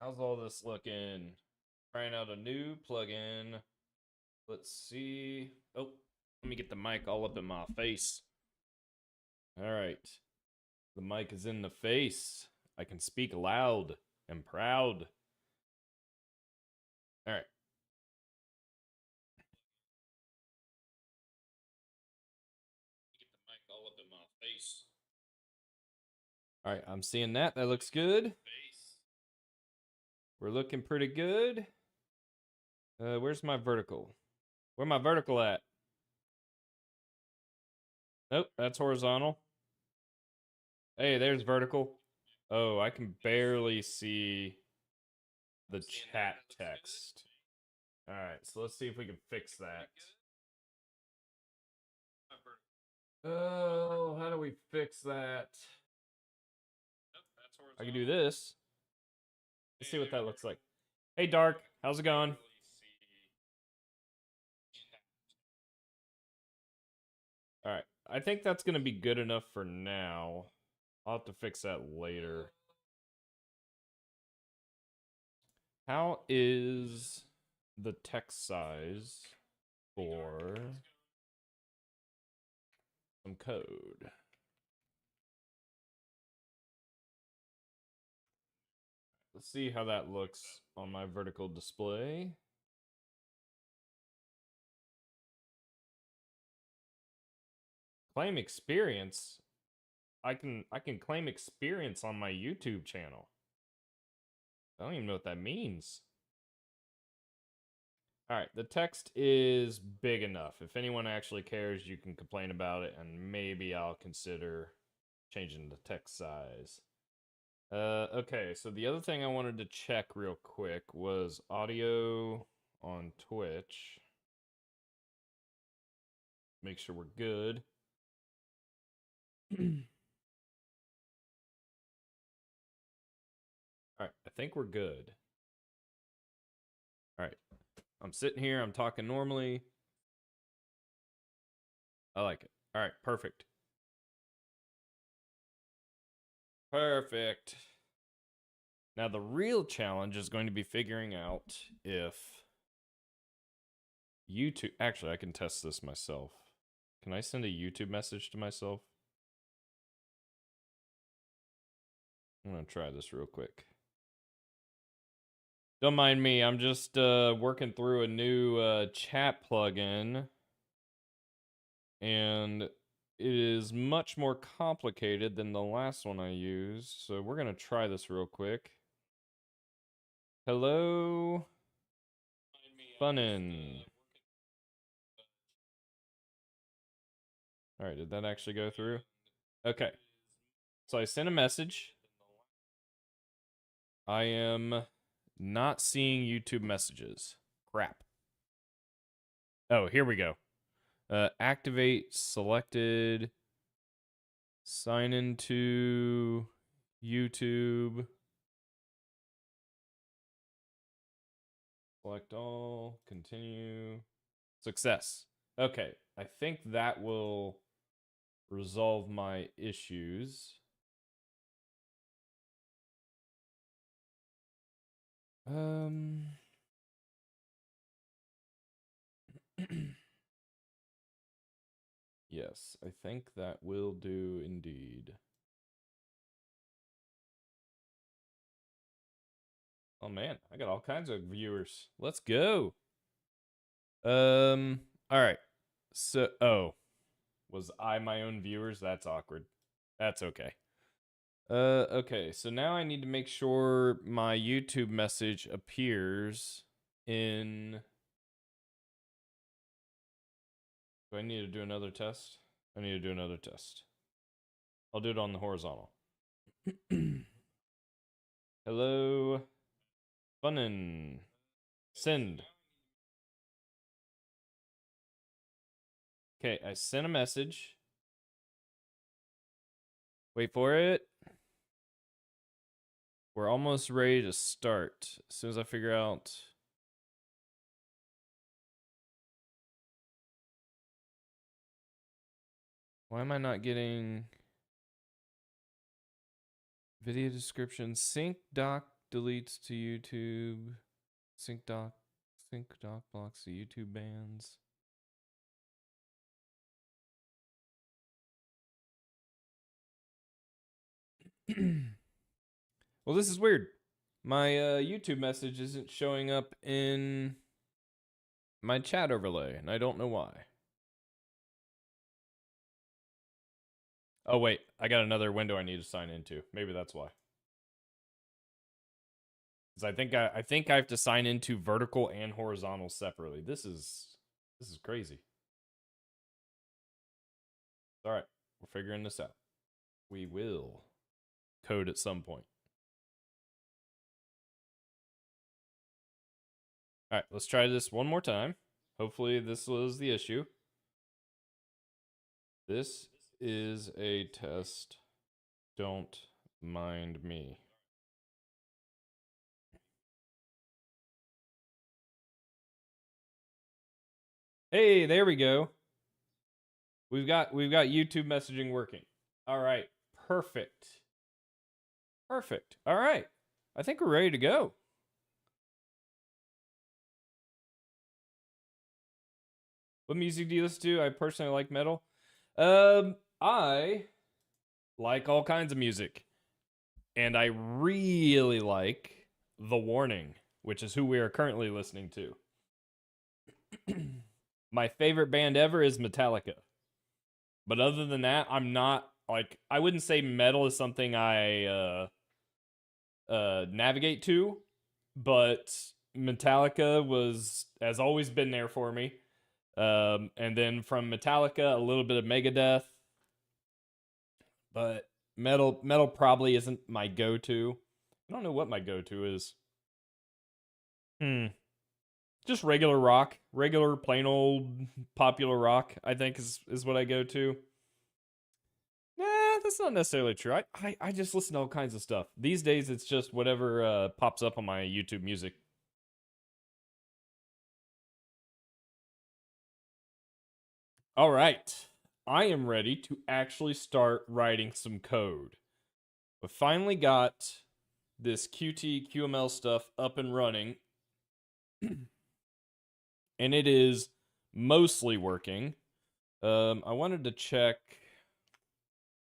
How's all this looking? Trying out a new plugin. Let's see. Oh, let me get the mic all up in my face. All right. The mic is in the face. I can speak loud and proud. All right. Get the mic all up in my face. All right, I'm seeing that. That looks good. We're looking pretty good. Where's my vertical? Where my vertical at? Nope, that's horizontal. Hey, there's vertical. Oh, I can barely see the chat text. All right, so let's see if we can fix that. Oh, how do we fix that? I can do this. Let's see what that looks like. Hey, Dark, how's it going? All right, I think that's going to be good enough for now. I'll have to fix that later. How is the text size for some code? Let's see how that looks on my vertical display. Claim experience. I can claim experience on my YouTube channel. I don't even know what that means. All right, the text is big enough. If anyone actually cares, you can complain about it, and maybe I'll consider changing the text size. Okay, so the other thing I wanted to check real quick was audio on Twitch. Make sure we're good. All right, I think we're good. All right, I'm sitting here, I'm talking normally. I like it. All right, perfect. Perfect. Now, the real challenge is going to be figuring out if YouTube... Actually, I can test this myself. Can I send a YouTube message to myself? I'm going to try this real quick. Don't mind me. I'm just working through a new chat plugin. And it is much more complicated than the last one I used. So we're going to try this real quick. Hello? Funnin'. All right, did that actually go through? Okay. So I sent a message. I am not seeing YouTube messages. Crap. Oh, here we go. Activate selected. Sign into YouTube. Select all. Continue. Success. Okay. I think that will resolve my issues. Yes, I think that will do indeed. Oh man, I got all kinds of viewers. Let's go. All right. So, was I my own viewers? That's awkward. That's okay. Okay, so now I need to make sure my YouTube message appears in... Do I need to do another test? I need to do another test. I'll do it on the horizontal. Hello. Funnin'. Send. Okay, I sent a message. Wait for it. We're almost ready to start. As soon as I figure out... Why am I not getting Video description. Sync doc deletes to YouTube. Sync doc blocks the YouTube bans. Well, this is weird. My YouTube message isn't showing up in my chat overlay, and I don't know why. Oh, wait. I got another window I need to sign into. Maybe that's why. Because I think I have to sign into vertical and horizontal separately. This is crazy. All right. We're figuring this out. We will code at some point. All right, let's try this one more time. Hopefully this was the issue. This is a test. Don't mind me. Hey, there we go. We've got YouTube messaging working. All right, perfect. Perfect. All right. I think we're ready to go. What music do you listen to? I personally like metal. I like all kinds of music. And I really like The Warning, which is who we are currently listening to. My favorite band ever is Metallica. But other than that, I'm not like, I wouldn't say metal is something I navigate to, but Metallica has always been there for me. And then from Metallica, a little bit of Megadeth, but metal probably isn't my go-to. I don't know what my go-to is. Just regular rock, regular plain old popular rock, I think is what I go to. Nah, that's not necessarily true. I just listen to all kinds of stuff. These days it's just whatever pops up on my YouTube music. All right. I am ready to actually start writing some code. We finally got this Qt QML stuff up and running. And it is mostly working. I wanted to check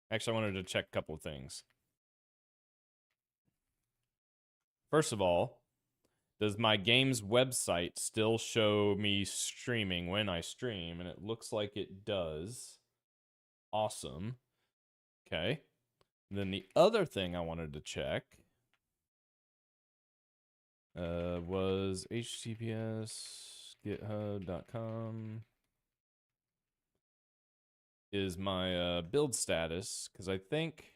a couple of things. First of all, does my game's website still show me streaming when I stream? And it looks like it does. Awesome. Okay. And then the other thing I wanted to check was https github.com is my build status, because I think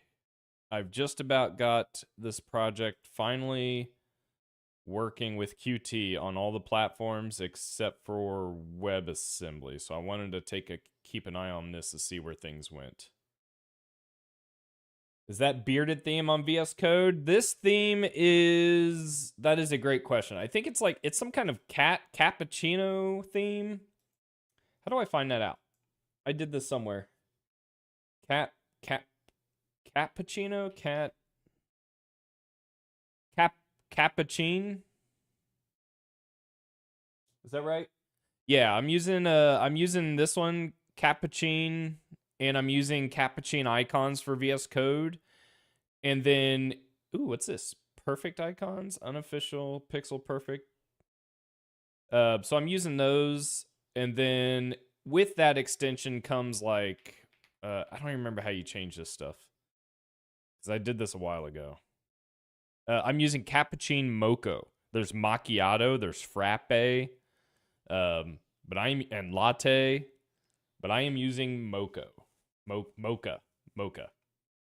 I've just about got this project finally working with Qt on all the platforms except for WebAssembly. So I wanted to keep an eye on this to see where things went. Is that bearded theme on VS Code? This theme that is a great question. I think it's some kind of cappuccino theme. How do I find that out? I did this somewhere. Cappuccino? Cappuccino? Is that right? Yeah, I'm using this one, Cappuccino, and I'm using Cappuccino icons for VS Code. And then, ooh, what's this? Perfect icons, unofficial, pixel perfect. So I'm using those, and then with that extension comes like, I don't even remember how you change this stuff, because I did this a while ago. I'm using Cappuccino Mocha. There's macchiato, there's frappe, and latte, but I am using mocha. Mocha.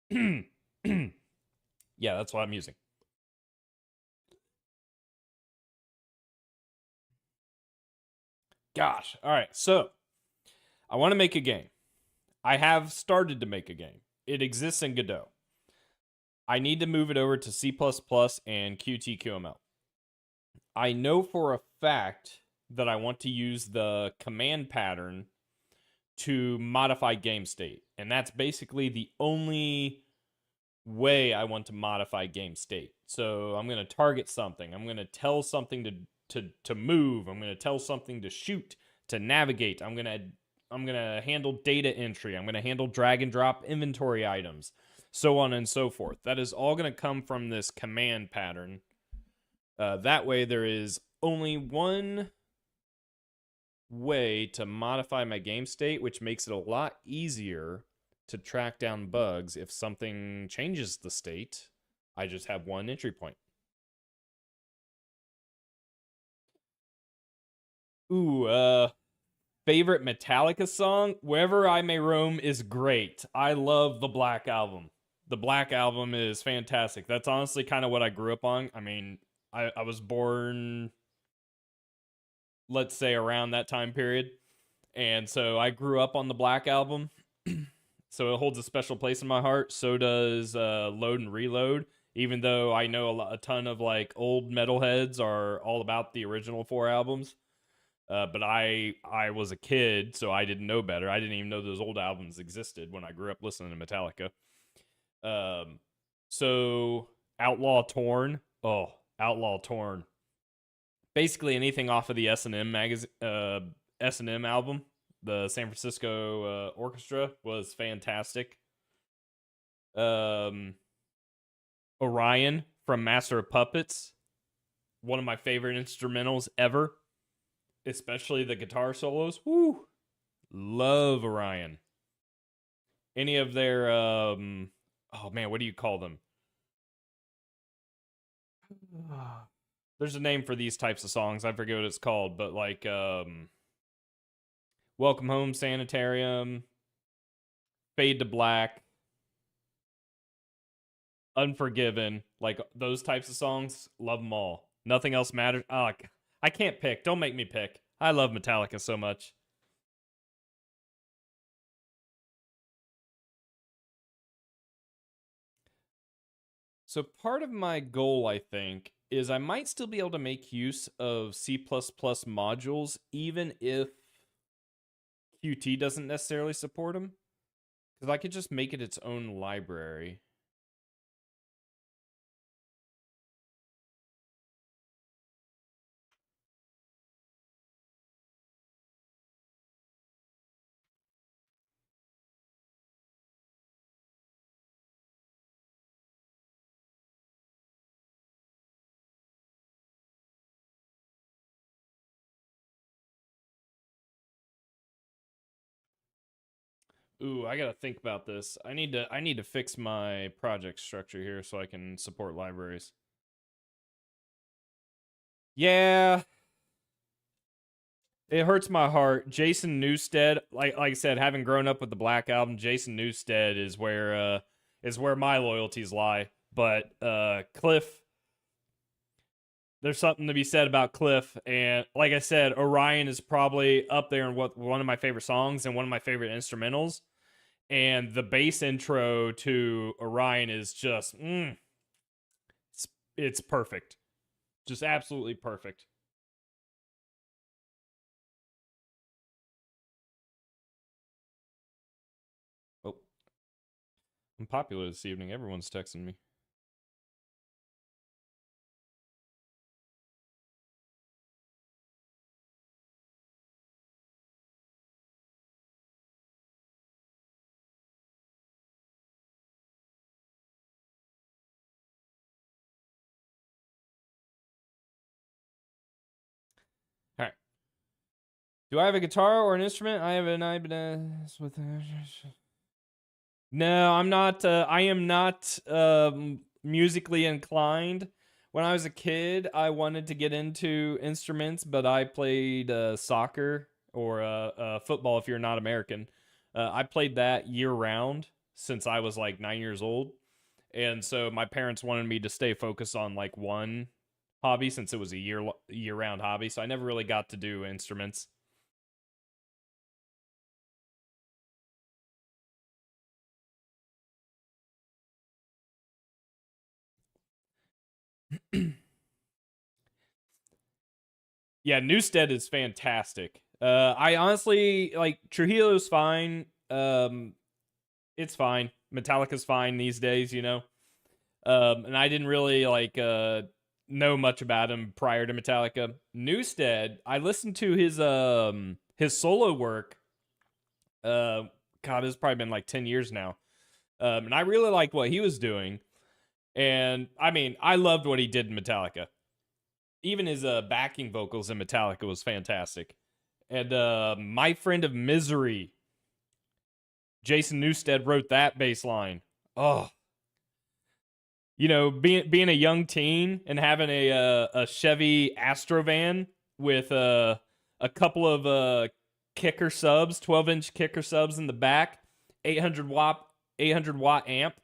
Yeah, that's what I'm using. Gosh. All right. So I want to make a game. I have started to make a game. It exists in Godot. I need to move it over to C++ and Qt/QML. I know for a fact that I want to use the command pattern to modify game state. And that's basically the only way I want to modify game state. So I'm going to target something. I'm going to tell something to move. I'm going to tell something to shoot, to navigate. I'm going to handle data entry. I'm going to handle drag and drop inventory items, so on and so forth. That is all going to come from this command pattern. That way there is only one way to modify my game state, which makes it a lot easier to track down bugs. If something changes the state, I just have one entry point. Ooh, favorite Metallica song? Wherever I May Roam is great. I love the Black Album. The Black Album is fantastic. That's honestly kind of what I grew up on. I mean, I was born, let's say, around that time period. And so I grew up on the Black Album. So it holds a special place in my heart. So does Load and Reload. Even though I know a ton of like old metalheads are all about the original 4 albums. But I was a kid, so I didn't know better. I didn't even know those old albums existed when I grew up listening to Metallica. So Outlaw Torn. Oh, Outlaw Torn. Basically anything off of the S&M magazine, S&M album, the San Francisco Orchestra, was fantastic. Orion from Master of Puppets, one of my favorite instrumentals ever, especially the guitar solos. Woo! Love Orion. Any of their oh man, what do you call them? There's a name for these types of songs. I forget what it's called, but like Welcome Home Sanitarium, Fade to Black, Unforgiven, like those types of songs, love them all. Nothing else matters. Oh, I can't pick. Don't make me pick. I love Metallica so much. So part of my goal, I think, is I might still be able to make use of C++ modules even if Qt doesn't necessarily support them, because I could just make it its own library. Ooh, I gotta think about this. I need to fix my project structure here so I can support libraries. Yeah, it hurts my heart. Jason Newsted, like I said, having grown up with the Black Album, Jason Newsted is where my loyalties lie. But Cliff, there's something to be said about Cliff, and like I said, Orion is probably up there in one of my favorite songs and one of my favorite instrumentals. And the bass intro to Orion is just it's perfect. Just absolutely perfect. Oh, I'm popular this evening. Everyone's texting me. All right. Do I have a guitar or an instrument? I have an Ibanez with. No, I'm not. I am not musically inclined. When I was a kid, I wanted to get into instruments, but I played soccer or football if you're not American. I played that year round since I was like 9 years old. And so my parents wanted me to stay focused on like one hobby since it was a year round hobby. So I never really got to do instruments. Yeah, Newstead is fantastic. I honestly like Trujillo's fine. It's fine. Metallica's fine these days, you know. And I didn't really like know much about him prior to Metallica. Newsted, I listened to his solo work. Uh, God, it's probably been like 10 years now. And I really liked what he was doing. And I mean, I loved what he did in Metallica. Even his backing vocals in Metallica was fantastic. And My Friend of Misery, Jason Newsted wrote that bass line. Oh, being a young teen and having a Chevy Astrovan with a couple of kicker subs, 12-inch kicker subs in the back, 800 watt amp,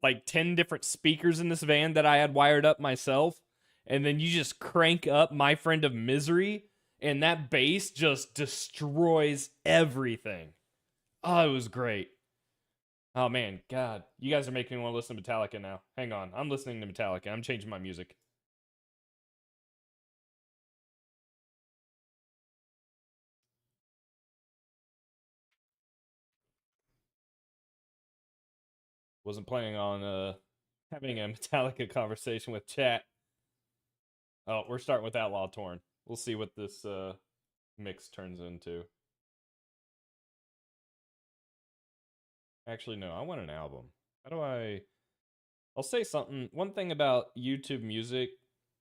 like 10 different speakers in this van that I had wired up myself, and then you just crank up My Friend of Misery, and that bass just destroys everything. Oh, it was great. Oh man, God, you guys are making me want to listen to Metallica now. Hang on, I'm listening to Metallica. I'm changing my music. Wasn't planning on having a Metallica conversation with chat. Oh, we're starting with Outlaw Torn. We'll see what this mix turns into. Actually, no, I want an album. How do I? I'll say something. One thing about YouTube Music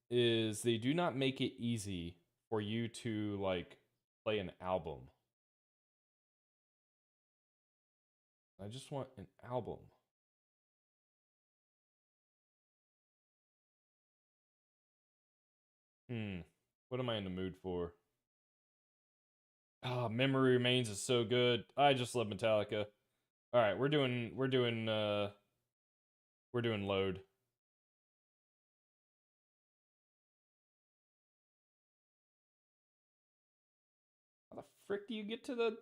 is they do not make it easy for you to like play an album. I just want an album. Hmm. What am I in the mood for? Ah, Memory Remains is so good. I just love Metallica. All right, we're doing load. How the frick do you get to the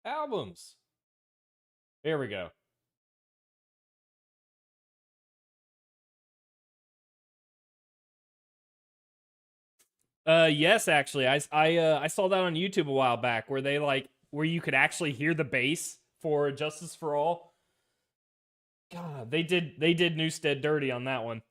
albums? There we go. Yes, actually, I saw that on YouTube a while back where where you could actually hear the bass for Justice for All. God, they did Newstead dirty on that one.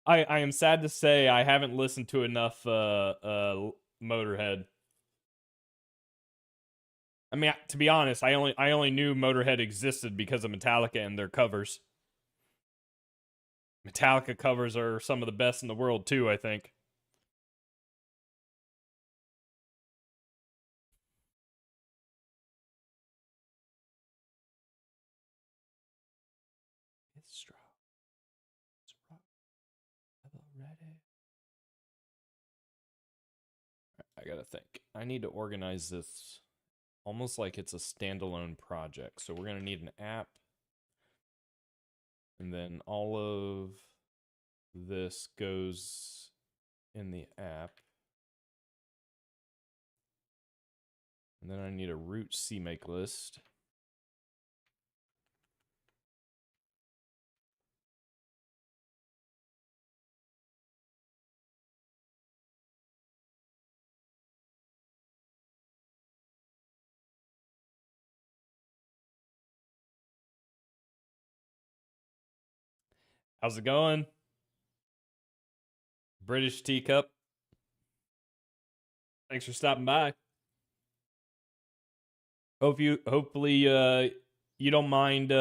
I am sad to say I haven't listened to enough Motorhead. I mean, to be honest, I only knew Motorhead existed because of Metallica and their covers. Metallica covers are some of the best in the world too, I think. It's ready. I gotta think. I need to organize this almost like it's a standalone project. So we're gonna need an app, and then all of this goes in the app. And then I need a root CMake list. How's it going? British Teacup. Thanks for stopping by. Hopefully you don't mind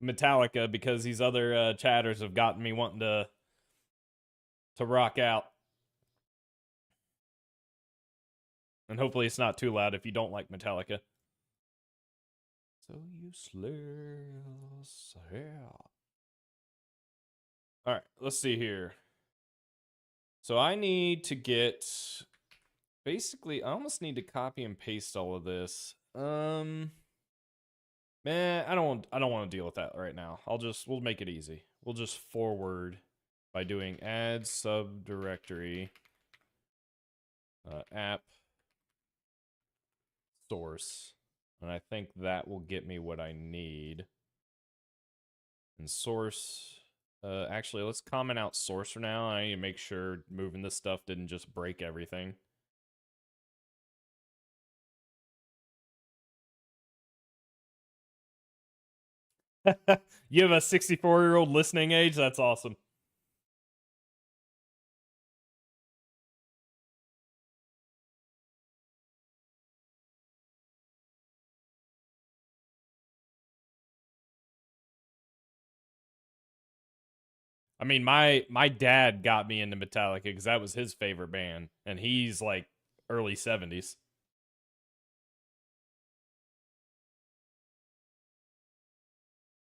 Metallica because these other chatters have gotten me wanting to rock out. And hopefully it's not too loud if you don't like Metallica. So useless. Yeah. All right, let's see here. So I need to get basically I almost need to copy and paste all of this. Man, I don't want to deal with that right now. We'll make it easy. We'll just forward by doing add subdirectory app source. And I think that will get me what I need. And source actually let's comment out source for now. I need to make sure moving this stuff didn't just break everything. You have a 64-year-old listening age? That's awesome. I mean, my dad got me into Metallica because that was his favorite band, and he's like early 70s.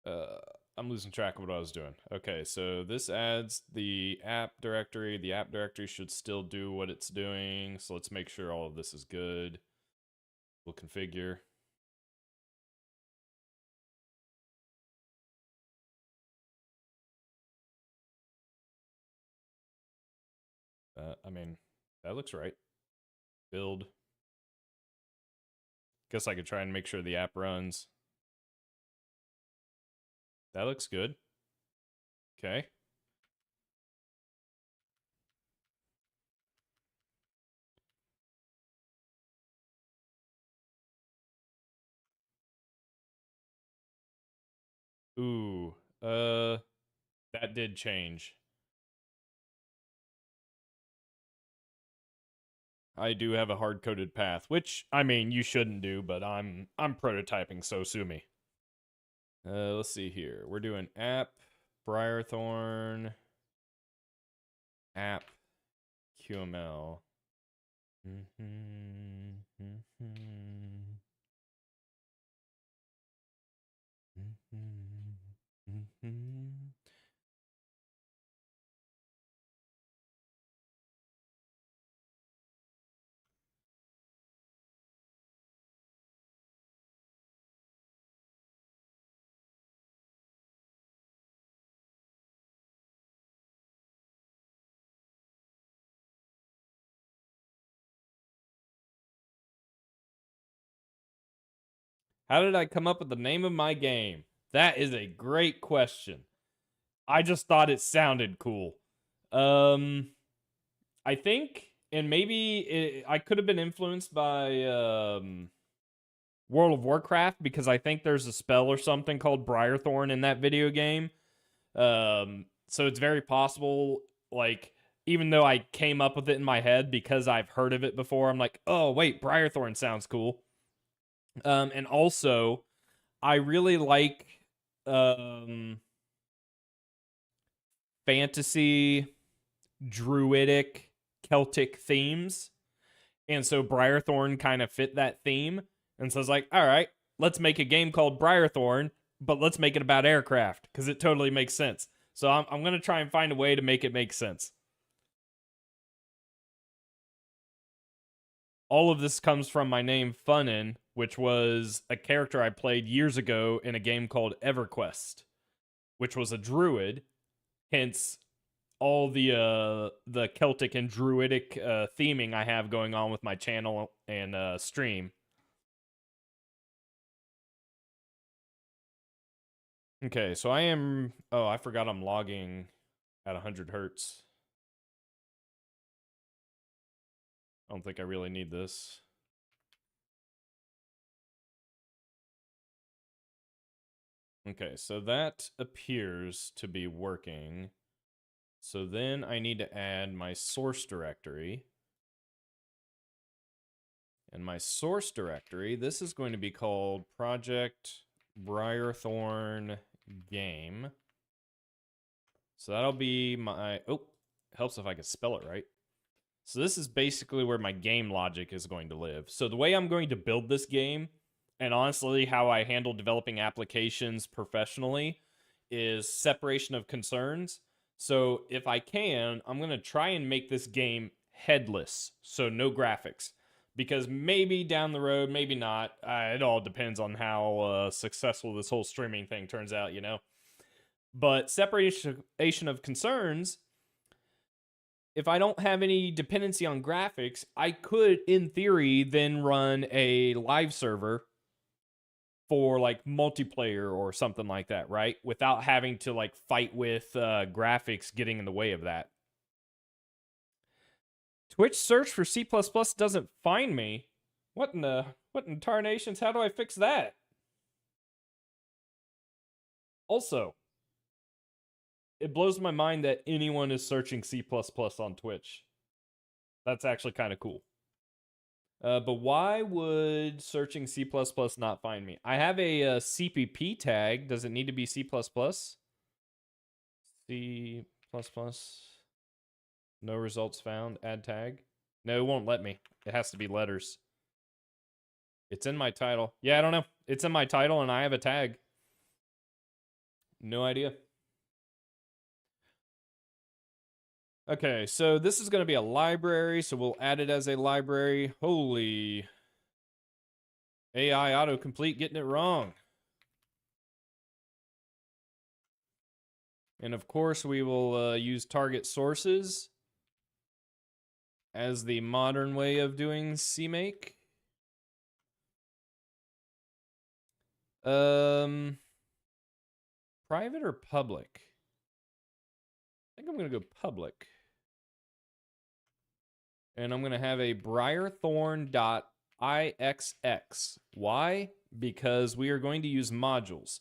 Uh, I'm losing track of what I was doing. Okay, so this adds the app directory. The app directory should still do what it's doing. So let's make sure all of this is good. We'll configure. I mean, that looks right. Build. Guess I could try and make sure the app runs. That looks good. Okay. Ooh. That did change. I do have a hard-coded path, which I mean you shouldn't do, but I'm prototyping, so sue me. Let's see here. We're doing app Briarthorn app QML. How did I come up with the name of my game? That is a great question. I just thought it sounded cool. I think, and maybe I could have been influenced by World of Warcraft because I think there's a spell or something called Briarthorn in that video game. So it's very possible, like, even though I came up with it in my head because I've heard of it before, I'm like, oh, wait, Briarthorn sounds cool. And also, I really like fantasy, druidic, Celtic themes. And so Briarthorn kind of fit that theme. And so I was like, all right, let's make a game called Briarthorn, but let's make it about aircraft because it totally makes sense. So I'm going to try and find a way to make it make sense. All of this comes from my name, Funin, which was a character I played years ago in a game called EverQuest, which was a druid. Hence, all the Celtic and Druidic theming I have going on with my channel and stream. Okay, so I am. Oh, I forgot I'm logging at 100 hertz. I don't think I really need this. Okay, so that appears to be working. So then I need to add my source directory. And my source directory, this is going to be called Project Briarthorn Game. So that'll be my, oh, helps if I can spell it right. So this is basically where my game logic is going to live. So the way I'm going to build this game, and honestly how I handle developing applications professionally, is separation of concerns. So if I can, I'm going to try and make this game headless, so no graphics. Because maybe down the road, maybe not. It all depends on how successful this whole streaming thing turns out, you know? But separation of concerns, if I don't have any dependency on graphics, I could, in theory, then run a live server for like multiplayer or something like that, right? Without having to like fight with graphics getting in the way of that. Twitch search for C++ doesn't find me. What in tarnations? How do I fix that? Also, it blows my mind that anyone is searching C++ on Twitch. That's actually kind of cool. But why would searching C++ not find me? I have a CPP tag. Does it need to be C++? C++. No results found. Add tag. No, it won't let me. It has to be letters. It's in my title. Yeah, I don't know. It's in my title and I have a tag. No idea. Okay, so this is going to be a library, so we'll add it as a library. Holy. AI autocomplete getting it wrong. And of course, we will use target sources as the modern way of doing CMake. Private or public? I think I'm going to go public. And I'm going to have a Briarthorn.ixx. Why? Because we are going to use modules.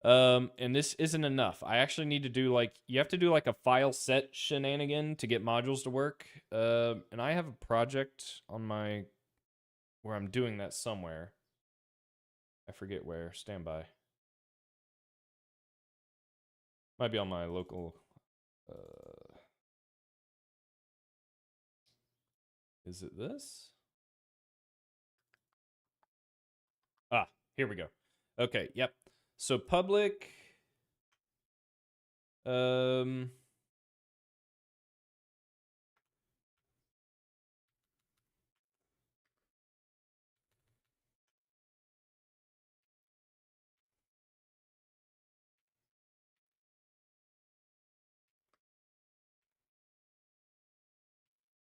And this isn't enough. I actually need to do you have to do like a file set shenanigan to get modules to work. And I have a project on where I'm doing that somewhere. I forget where. Stand by. Might be on my local. Is it this? Ah, here we go. Okay, yep. So public.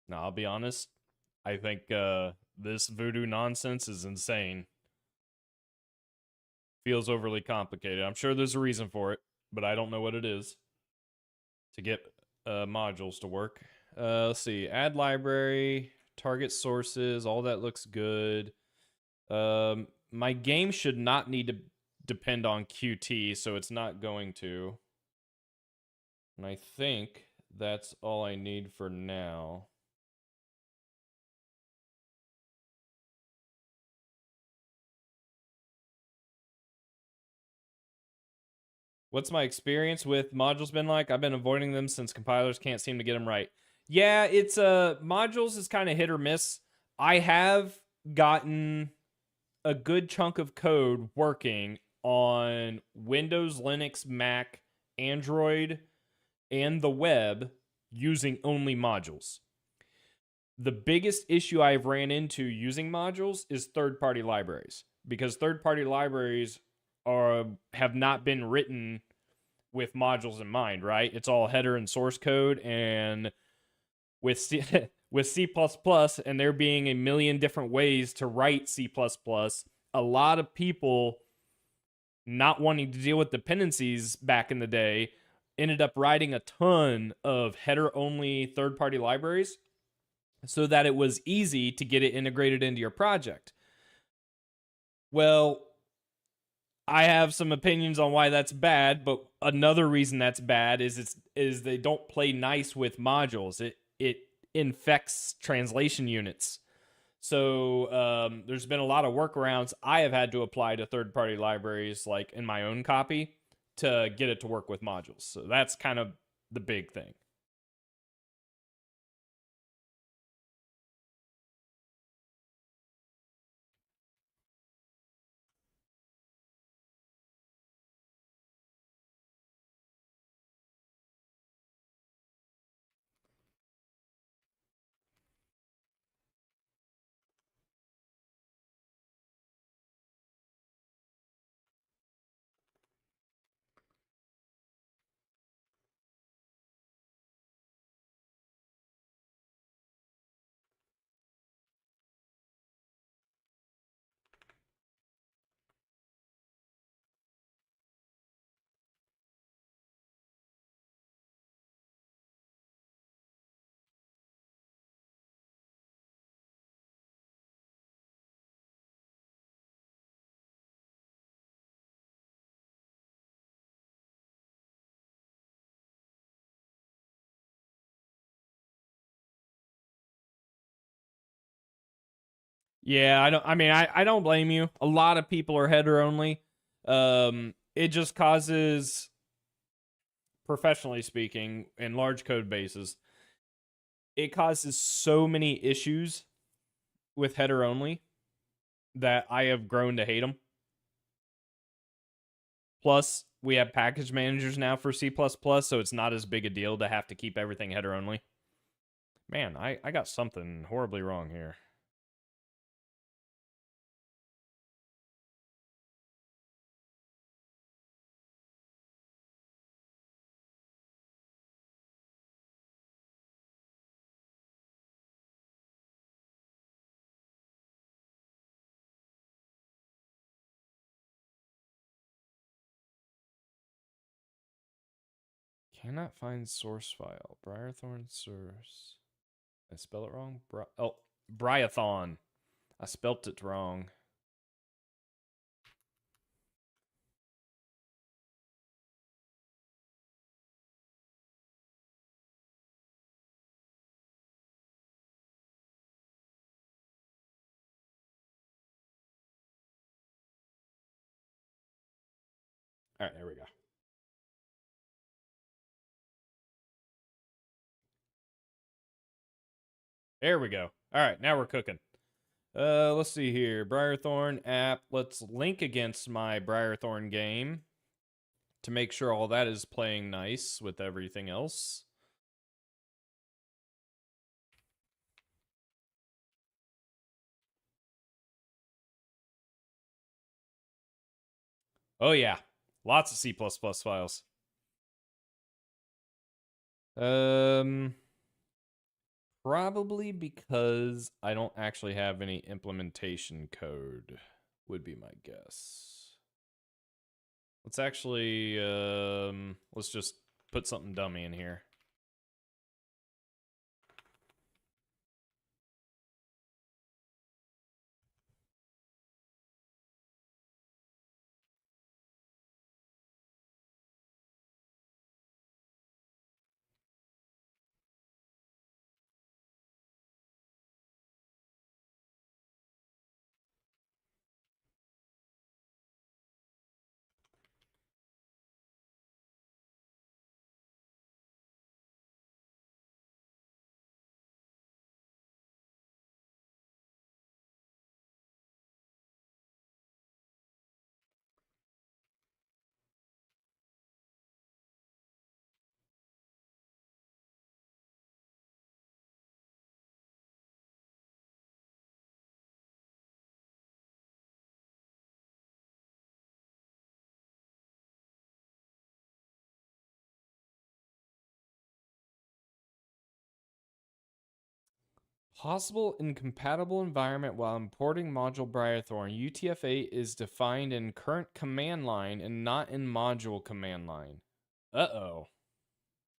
Now I'll be honest. I think this voodoo nonsense is insane. Feels overly complicated. I'm sure there's a reason for it, but I don't know what it is to get modules to work. Let's see. Add library, target sources, all that looks good. My game should not need to depend on Qt, so it's not going to. And I think that's all I need for now. What's my experience with modules been like? I've been avoiding them since compilers can't seem to get them right. Yeah, it's modules is kind of hit or miss. I have gotten a good chunk of code working on Windows, Linux, Mac, Android, and the web using only modules. The biggest issue I've ran into using modules is third-party libraries, because third-party libraries have not been written with modules in mind, right? It's all header and source code, and with C, with C++, and there being a million different ways to write C++, a lot of people not wanting to deal with dependencies back in the day ended up writing a ton of header-only third-party libraries so that it was easy to get it integrated into your project. Well, I have some opinions on why that's bad, but another reason that's bad is they don't play nice with modules. It infects translation units. So there's been a lot of workarounds I have had to apply to third-party libraries, like in my own copy, to get it to work with modules. So that's kind of the big thing. Yeah, I don't blame you. A lot of people are header only. It just causes, professionally speaking, in large code bases, it causes so many issues with header only that I have grown to hate them. Plus, we have package managers now for C++, so it's not as big a deal to have to keep everything header only. Man, I got something horribly wrong here. Cannot find source file. Briarthorn source. I spell it wrong? Briarthorn. I spelt it wrong. All right, there we go. There we go. All right, now we're cooking. Let's see here. Briarthorn app. Let's link against my Briarthorn game to make sure all that is playing nice with everything else. Oh yeah, lots of C++ files. Probably because I don't actually have any implementation code, would be my guess. Let's actually, let's just put something dummy in here. Possible incompatible environment while importing module Briarthorn. UTF-8 is defined in current command line and not in module command line. Uh-oh.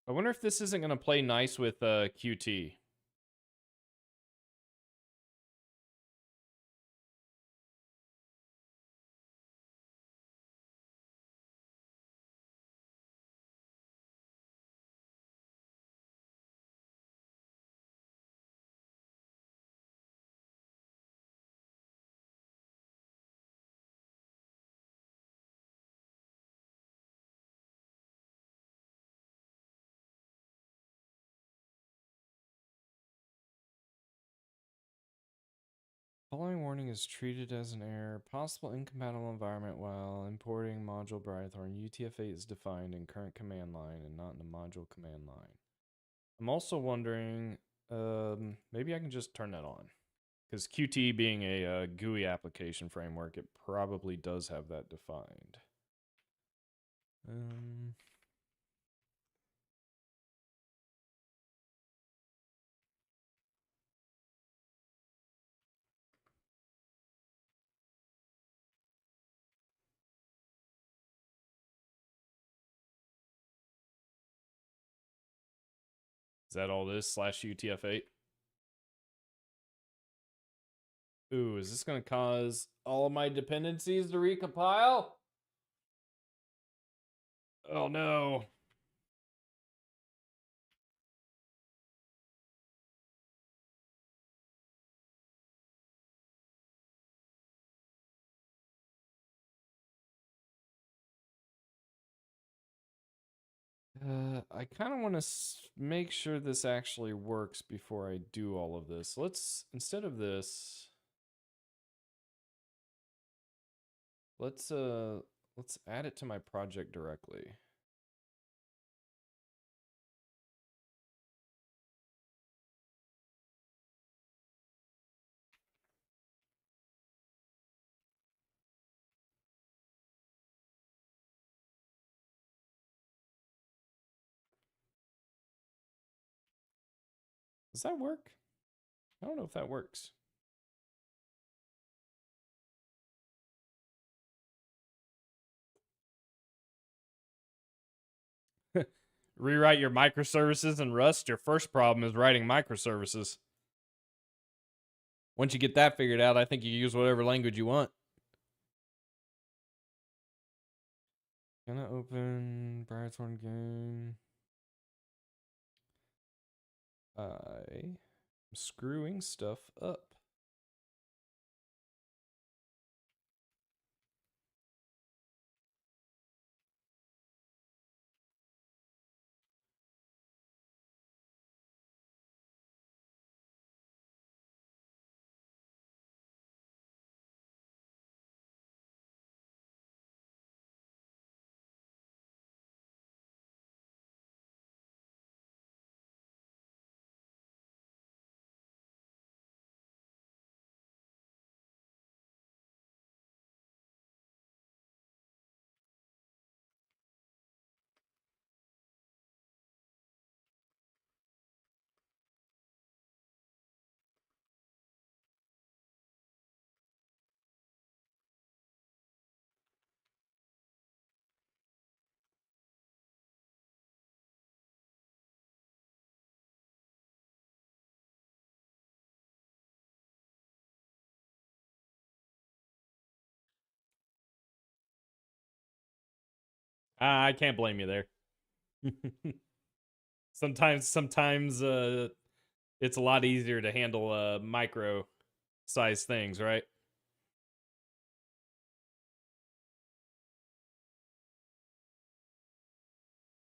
I wonder if this isn't going to play nice with Qt. Following warning is treated as an error. Possible incompatible environment while importing module Briarthorn. UTF-8 is defined in current command line and not in the module command line. I'm also wondering, maybe I can just turn that on. Because Qt being a GUI application framework, it probably does have that defined. Is that all this slash UTF-8? Ooh, is this going to cause all of my dependencies to recompile? Oh no. I kind of want to make sure this actually works before I do all of this. Instead of this, let's add it to my project directly. Does that work? I don't know if that works. Rewrite your microservices in Rust. Your first problem is writing microservices. Once you get that figured out, I think you use whatever language you want. Gonna open Briarthorn game. I'm screwing stuff up. I can't blame you there. sometimes it's a lot easier to handle micro size things, right?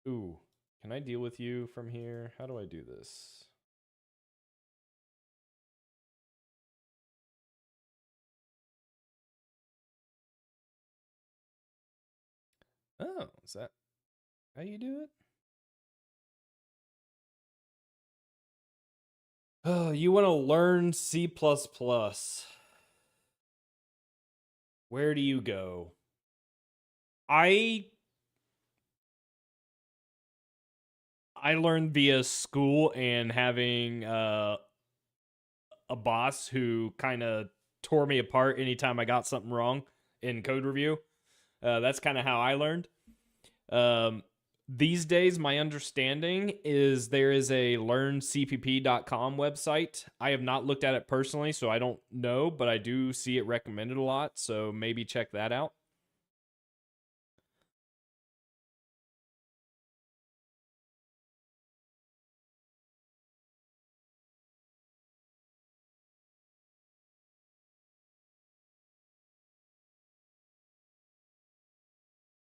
Ooh, can I deal with you from here? How do I do this? Oh, is that how you do it? Oh, you want to learn C++. Where do you go? I learned via school and having a boss who kind of tore me apart anytime I got something wrong in code review. That's kind of how I learned. Um, these days, my understanding is there is a learncpp.com website. I have not looked at it personally, so I don't know, but I do see it recommended a lot, so maybe check that out.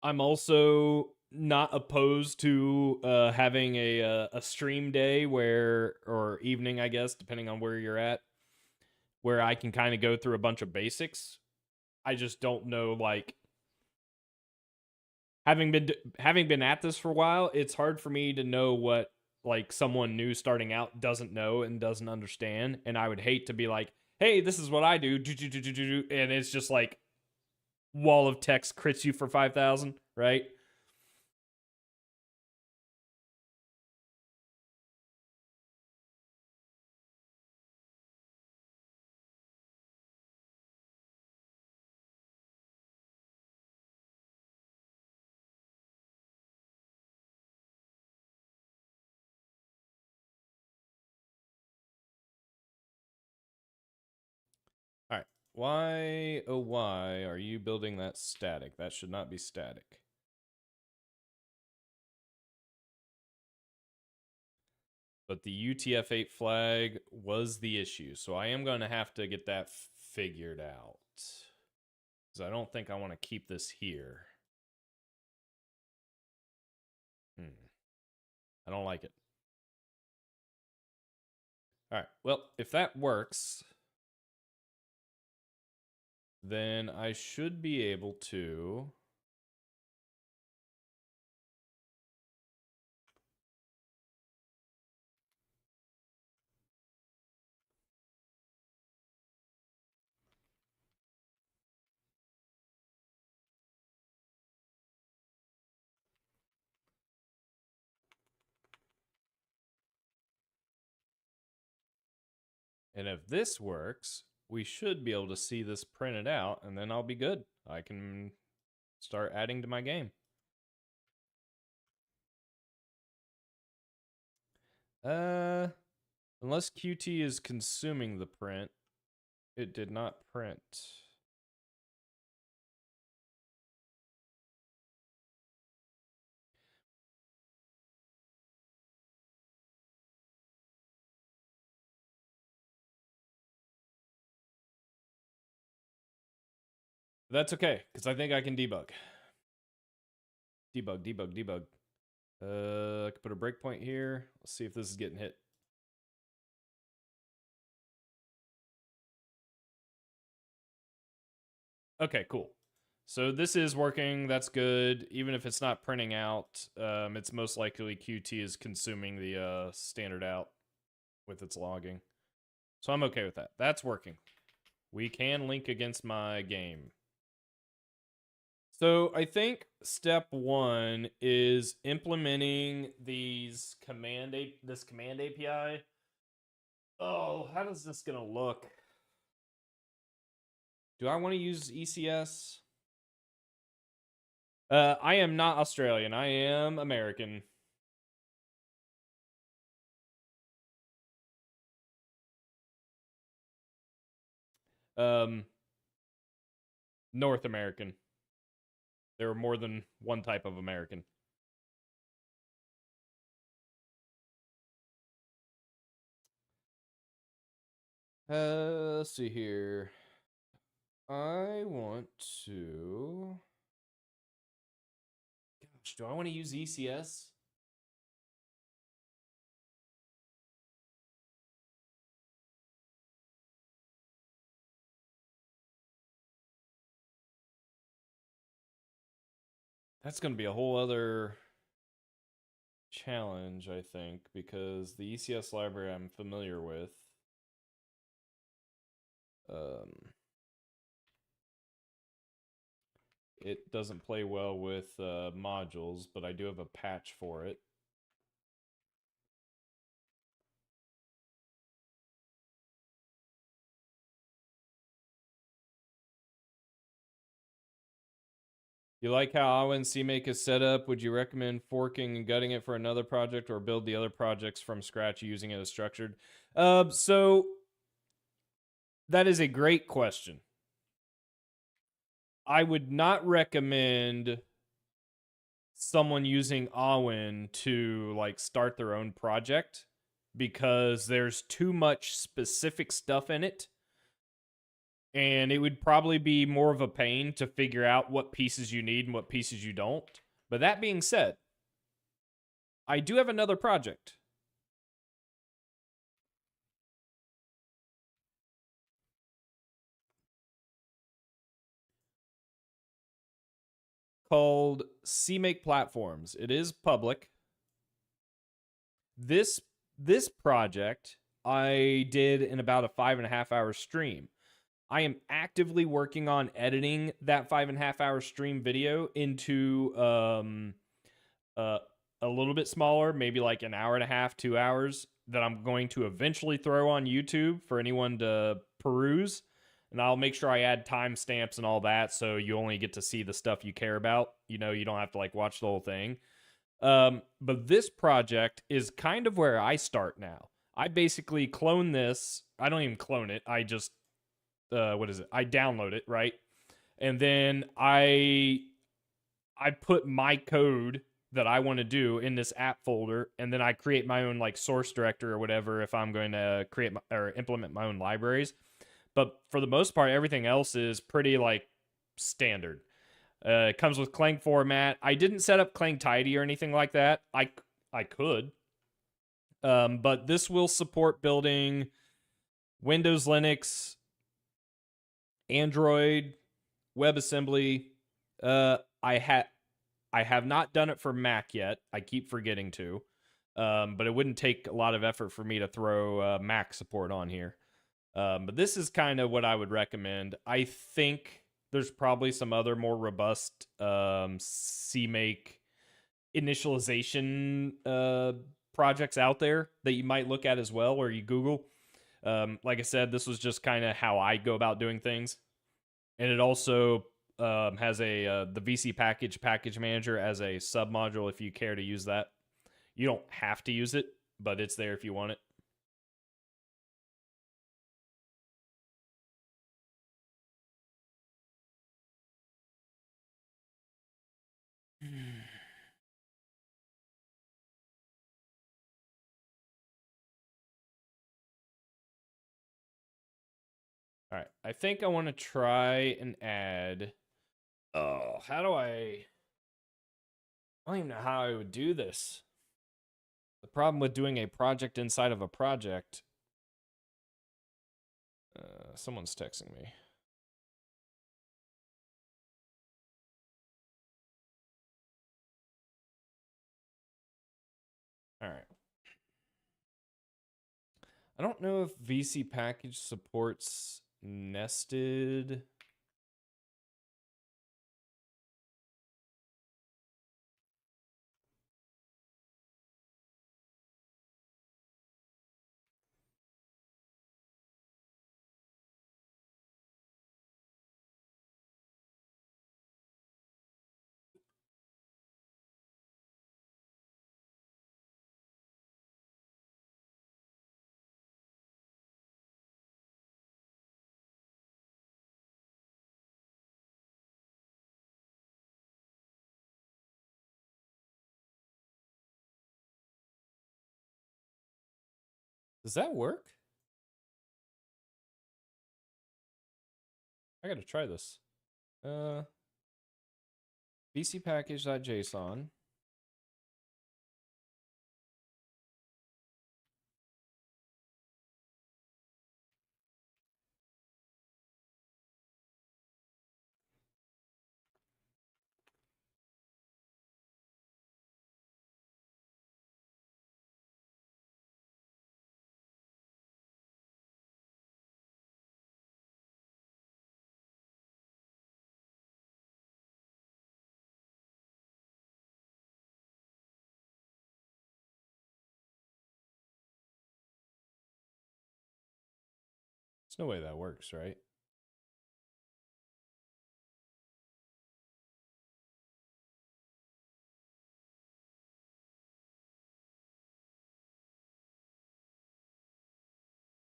I'm also not opposed to having a stream day where or evening, I guess, depending on where you're at, where I can kind of go through a bunch of basics. I just don't know, like, having been at this for a while, it's hard for me to know what like someone new starting out doesn't know and doesn't understand, and I would hate to be like, "Hey, this is what I do," and it's just like wall of text crits you for 5,000, right? All right. Why, oh, why are you building that static? That should not be static. But the UTF-8 flag was the issue, so I am going to have to get that figured out. Because I don't think I want to keep this here. I don't like it. All right. Well, if that works, then I should be able to. And if this works, we should be able to see this printed out, and then I'll be good. I can start adding to my game. Unless QT is consuming the print, it did not print. That's okay, because I think I can debug. Debug. I could put a breakpoint here. Let's see if this is getting hit. Okay, cool. So this is working. That's good. Even if it's not printing out, it's most likely QT is consuming the standard out with its logging. So I'm okay with that. That's working. We can link against my game. So I think step 1 is implementing this command API. Oh, how is this gonna look? Do I want to use ECS? I am not Australian. I am American. North American. There are more than one type of American. Let's see here. I want to. Gosh, do I want to use ECS? That's going to be a whole other challenge, I think, because the ECS library I'm familiar with. It doesn't play well with modules, but I do have a patch for it. You like how Awen CMake is set up? Would you recommend forking and gutting it for another project, or build the other projects from scratch using it as structured? So that is a great question. I would not recommend someone using Awen to like start their own project, because there's too much specific stuff in it. And it would probably be more of a pain to figure out what pieces you need and what pieces you don't. But that being said, I do have another project. Called CMake Platforms. It is public. This project I did in about a 5.5-hour stream. I am actively working on editing that 5.5-hour stream video into a little bit smaller, maybe like an hour and a half, 2 hours, that I'm going to eventually throw on YouTube for anyone to peruse. And I'll make sure I add timestamps and all that, so you only get to see the stuff you care about. You know, you don't have to like watch the whole thing. But this project is kind of where I start now. I basically clone this. I don't even clone it. I just I download it, right? And then I put my code that I want to do in this app folder, and then I create my own like source director or whatever if I'm going to create or implement my own libraries. But for the most part, everything else is pretty like standard. It comes with Clang format. I didn't set up Clang Tidy or anything like that. I could. But this will support building Windows, Linux, Android, WebAssembly. I have not done it for Mac yet. I keep forgetting to. But it wouldn't take a lot of effort for me to throw Mac support on here. But this is kind of what I would recommend. I think there's probably some other more robust CMake initialization projects out there that you might look at as well, or you Google. Like I said, this was just kind of how I go about doing things, and it also has the VC package manager as a sub module if you care to use that. You don't have to use it, but it's there if you want it. All right, I think I want to try and add. Oh, how do I? I don't even know how I would do this. The problem with doing a project inside of a project. Someone's texting me. All right. I don't know if VC package supports nested. Does that work? I gotta try this. VC package.json. There's no way that works, right?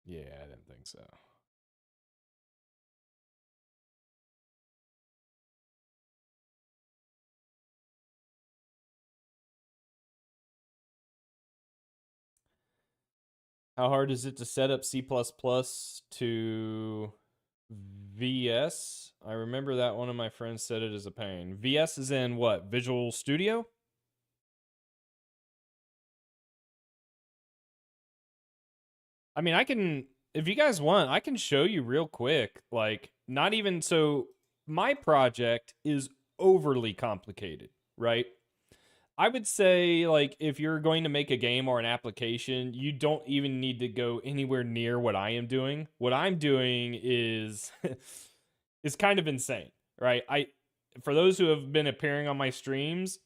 Yeah, I didn't think so. How hard is it to set up C++ to VS? I remember that one of my friends said it is a pain. VS is in what? Visual Studio? I mean, I can, if you guys want, I can show you real quick. Like, not even so, my project is overly complicated, right? I would say, like, if you're going to make a game or an application, you don't even need to go anywhere near what I am doing. What I'm doing is is kind of insane, right? For those who have been appearing on my streams,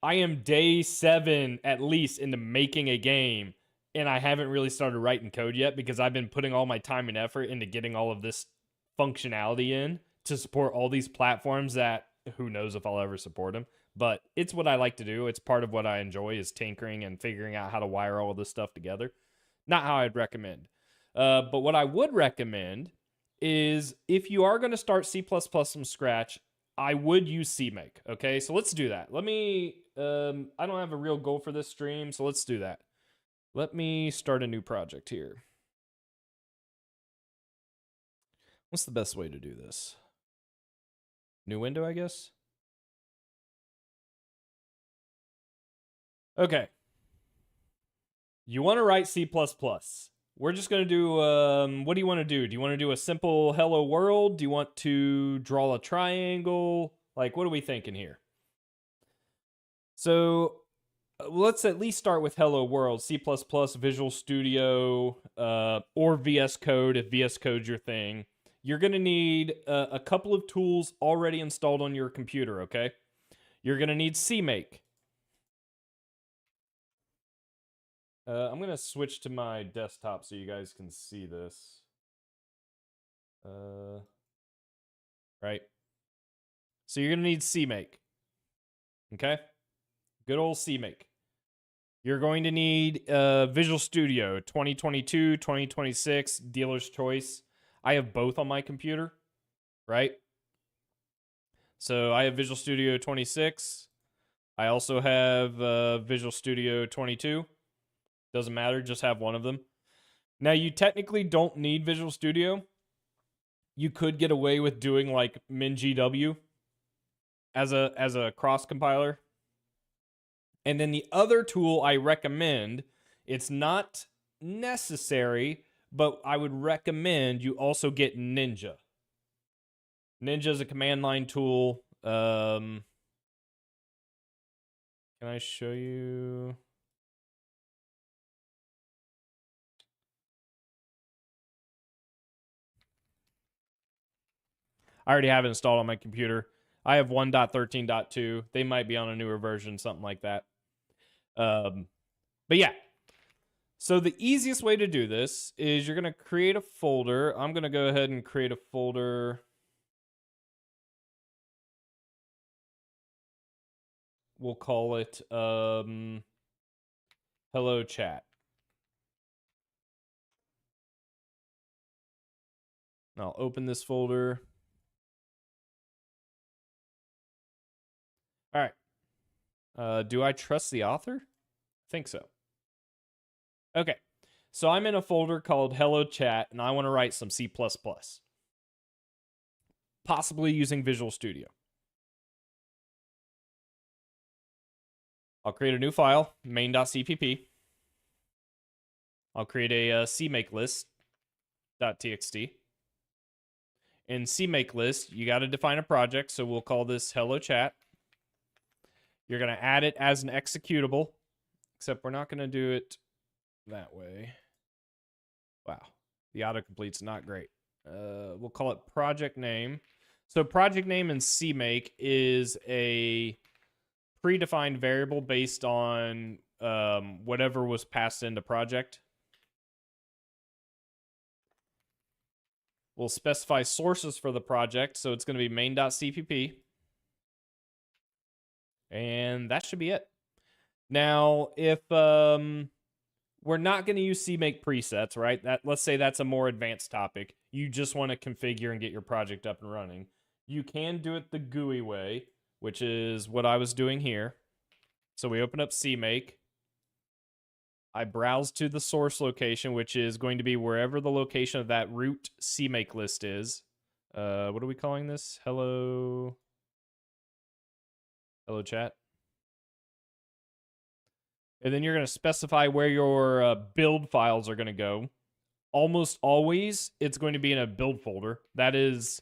I am day 7 at least into making a game, and I haven't really started writing code yet because I've been putting all my time and effort into getting all of this functionality in to support all these platforms that who knows if I'll ever support them. But it's what I like to do. It's part of what I enjoy is tinkering and figuring out how to wire all of this stuff together. Not how I'd recommend. But what I would recommend is if you are going to start C++ from scratch, I would use CMake. Okay, so let's do that. Let me. I don't have a real goal for this stream, so let's do that. Let me start a new project here. What's the best way to do this? New window, I guess. Okay. You want to write C++. We're just going to do, what do you want to do? Do you want to do a simple hello world? Do you want to draw a triangle? Like, what are we thinking here? So let's at least start with hello world, C++, Visual Studio, or VS Code if VS Code's your thing. You're going to need a couple of tools already installed on your computer, okay? You're going to need CMake. I'm going to switch to my desktop so you guys can see this. Right. So you're going to need CMake. Okay? Good old CMake. You're going to need Visual Studio 2022, 2026, dealer's choice. I have both on my computer, right? So I have Visual Studio 26. I also have Visual Studio 22. Doesn't matter, just have one of them. Now, you technically don't need Visual Studio. You could get away with doing like MinGW as a cross compiler. And then the other tool I recommend, it's not necessary, but I would recommend you also get Ninja. Ninja is a command line tool. Can I show you? I already have it installed on my computer. I have 1.13.2. They might be on a newer version, something like that. But yeah. So the easiest way to do this is you're going to create a folder. I'm going to go ahead and create a folder. We'll call it hello chat. I'll open this folder. All right. Do I trust the author? I think so. Okay. So I'm in a folder called hello chat, and I want to write some C++. Possibly using Visual Studio. I'll create a new file, main.cpp. I'll create a CMake list.txt. In CMake list, you got to define a project, so we'll call this hello chat. You're going to add it as an executable, except we're not going to do it that way. Wow, the autocomplete's not great. We'll call it project name. So project name in CMake is a predefined variable based on whatever was passed into project. We'll specify sources for the project, so it's going to be main.cpp. And that should be it. Now, if we're not going to use CMake presets, right? Let's say that's a more advanced topic. You just want to configure and get your project up and running. You can do it the GUI way, which is what I was doing here. So we open up CMake. I browse to the source location, which is going to be wherever the location of that root CMake list is. What are we calling this? Hello chat. And then you're going to specify where your build files are going to go. Almost always, it's going to be in a build folder. That is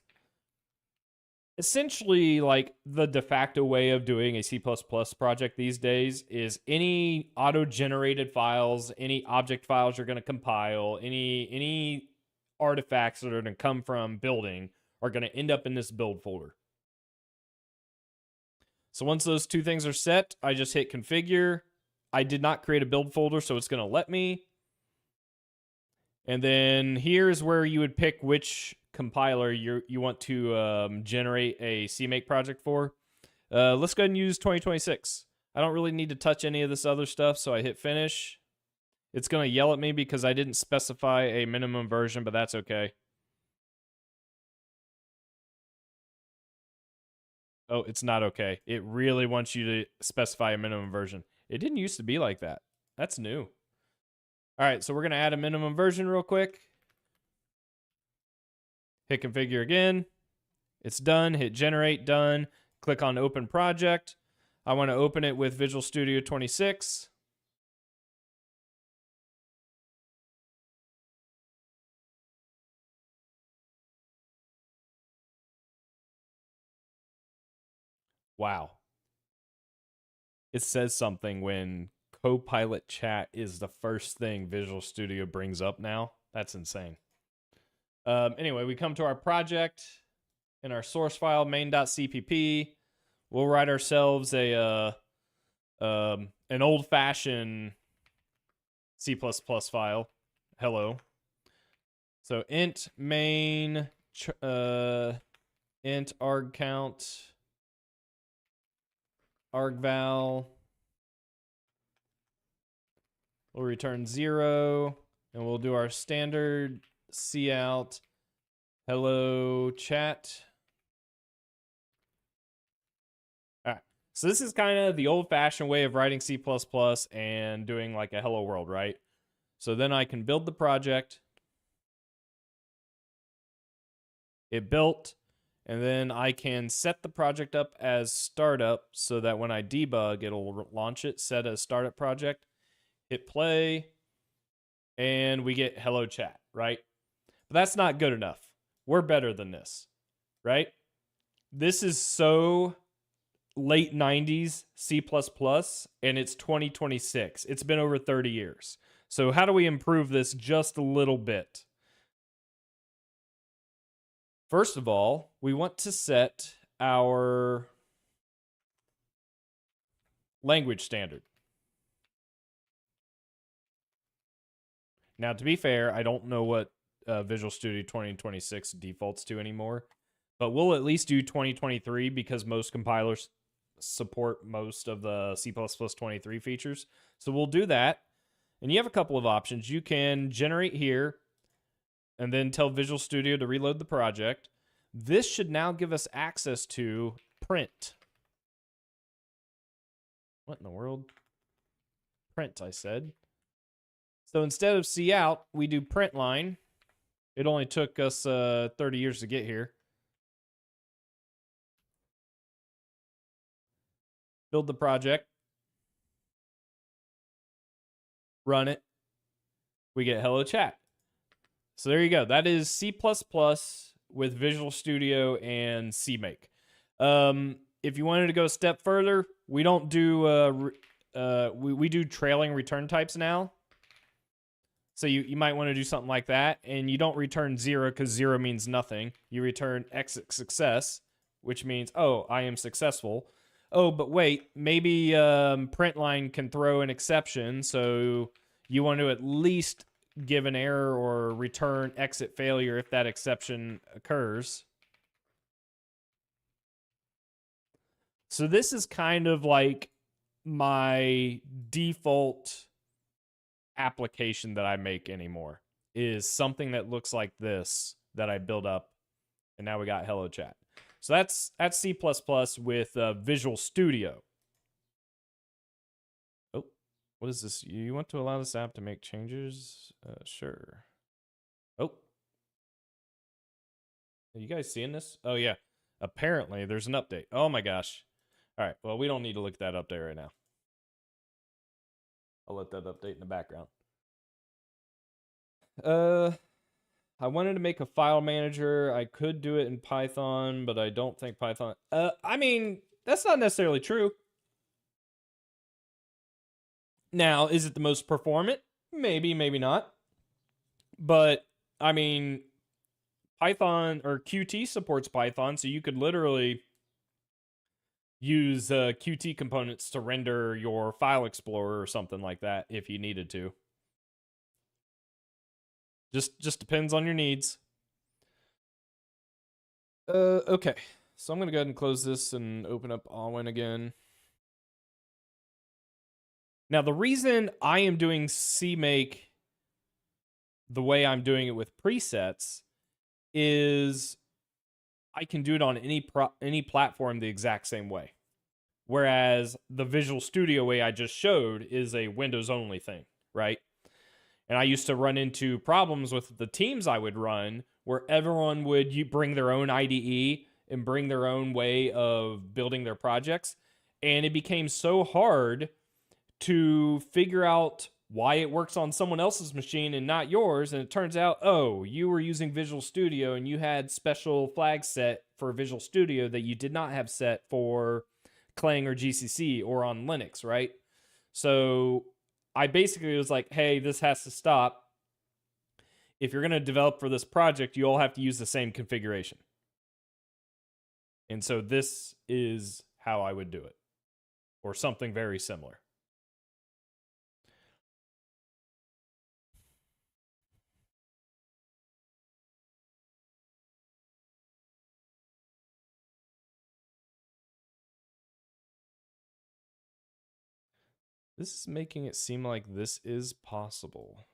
essentially like the de facto way of doing a C++ project these days. Is any auto-generated files, any object files you're going to compile, any artifacts that are going to come from building are going to end up in this build folder. So once those two things are set, I just hit configure. I did not create a build folder, so it's going to let me. And then here's where you would pick which compiler you want to generate a CMake project for. Let's go ahead and use 2026. I don't really need to touch any of this other stuff, so I hit finish. It's going to yell at me because I didn't specify a minimum version, but that's okay. Oh, it's not okay. It really wants you to specify a minimum version. It didn't used to be like that. That's new. All right, so we're going to add a minimum version real quick. Hit configure again. It's done. Hit generate, done. Click on open project. I want to open it with Visual Studio 26. Wow. It says something when Copilot chat is the first thing Visual Studio brings up now. That's insane. Anyway, we come to our project in our source file main.cpp. We'll write ourselves an old-fashioned C++ file. Hello. So int main int arg count argval. We'll return 0, and we'll do our standard cout hello chat. All right. So this is kind of the old-fashioned way of writing C++ and doing like a hello world, right? So then I can build the project. It built, and then I can set the project up as startup so that when I debug, it'll launch it, set as startup project, hit play, and we get hello chat, right? But that's not good enough. We're better than this, right? This is so late 90s C++, and it's 2026. It's been over 30 years. So how do we improve this just a little bit? First of all, we want to set our language standard. Now, to be fair, I don't know what Visual Studio 2026 defaults to anymore, but we'll at least do 2023 because most compilers support most of the C++ 23 features. So we'll do that. And you have a couple of options. You can generate here and then tell Visual Studio to reload the project. This should now give us access to print. What in the world? Print, I said. So instead of cout, we do print line. It only took us 30 years to get here. Build the project. Run it. We get hello chat. So there you go. That is C++ with Visual Studio and CMake. If you wanted to go a step further, we don't do we do trailing return types now. So you might want to do something like that, and you don't return 0 because 0 means nothing. You return X success, which means, oh, I am successful. Oh, but wait, maybe print line can throw an exception, so you want to at least give an error or return exit failure if that exception occurs. So this is kind of like my default application that I make anymore, is something that looks like this that I build up, and now we got hello chat. So that's C++ with Visual Studio. Oh, what is this? You want to allow this app to make changes? Sure. Oh. Are you guys seeing this? Oh, yeah. Apparently, there's an update. Oh, my gosh. All right. Well, we don't need to look at that update right now. I'll let that update in the background. I wanted to make a file manager. I could do it in Python, but I don't think Python... I mean, that's not necessarily true. Now, is it the most performant? Maybe, maybe not. But, I mean, Python or Qt supports Python, so you could literally use Qt components to render your file explorer or something like that if you needed to. Just depends on your needs. Okay. So I'm going to go ahead and close this and open up Allwin again. Now, the reason I am doing CMake the way I'm doing it with presets is I can do it on any platform the exact same way. Whereas the Visual Studio way I just showed is a Windows-only thing, right? And I used to run into problems with the teams I would run where everyone would bring their own IDE and bring their own way of building their projects. And it became so hard to figure out why it works on someone else's machine and not yours. And it turns out, oh, you were using Visual Studio and you had special flags set for Visual Studio that you did not have set for Clang or GCC or on Linux, right? So I basically was like, hey, this has to stop. If you're going to develop for this project, you all have to use the same configuration. And so this is how I would do it, or something very similar. This is making it seem like this is possible.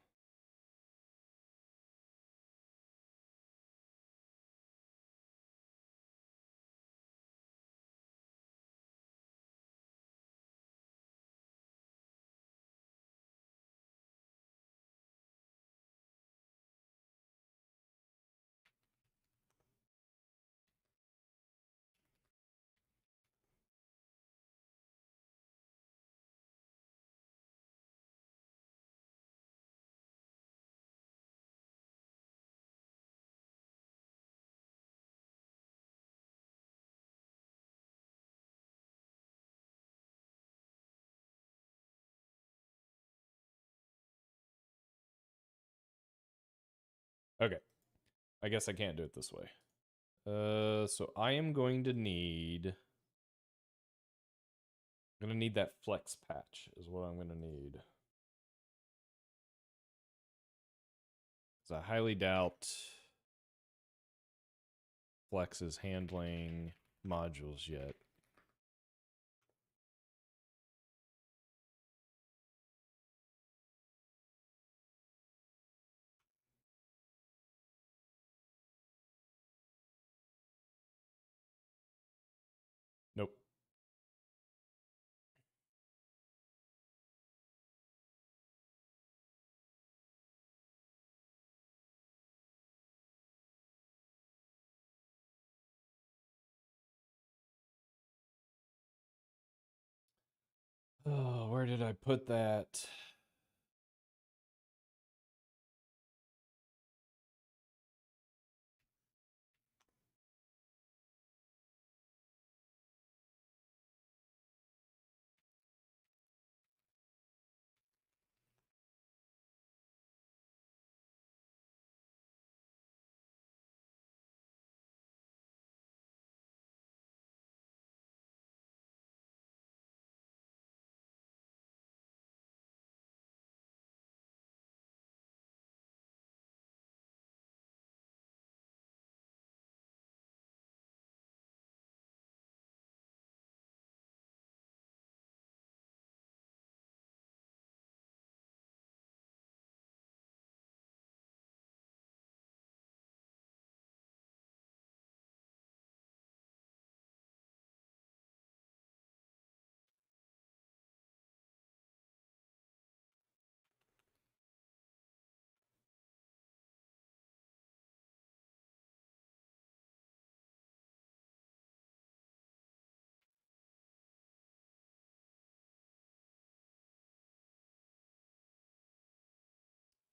Okay. I guess I can't do it this way. So I am going to need... I'm going to need that flex patch is what I'm going to need. Because I highly doubt Flex is handling modules yet. Nope. Oh, where did I put that?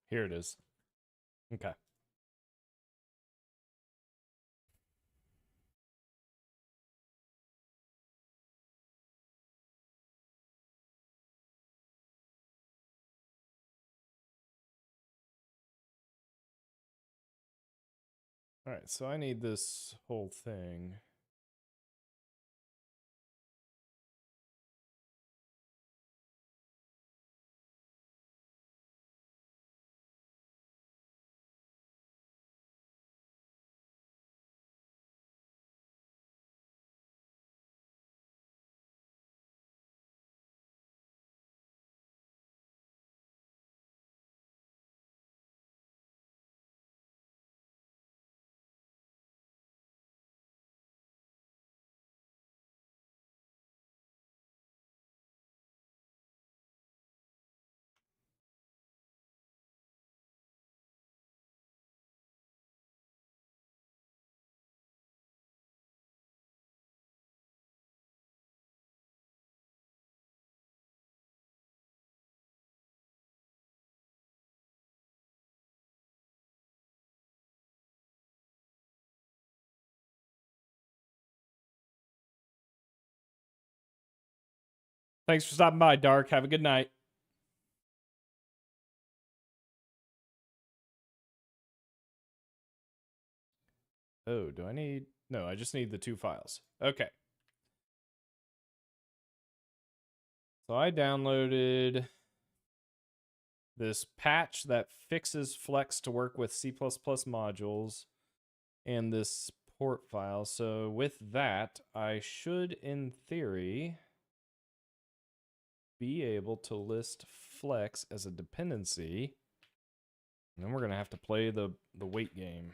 Here it is. Okay. All right, so I need this whole thing. Thanks for stopping by, Dark. Have a good night. Oh, do I need... No, I just need the 2 files. Okay. So I downloaded this patch that fixes Flex to work with C++ modules and this port file. So with that, I should, in theory, be able to list Flex as a dependency. And then we're going to have to play the wait game.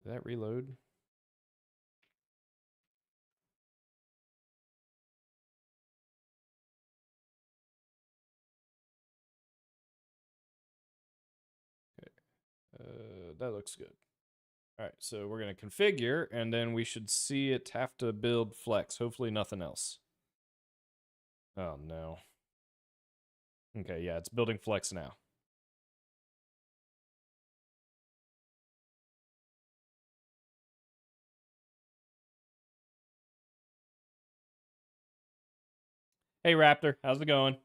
Did that reload? That looks good. All right, so we're going to configure, and then we should see it have to build Flex. Hopefully nothing else. Oh, no. Okay, yeah, it's building Flex now. Hey, Raptor, how's it going?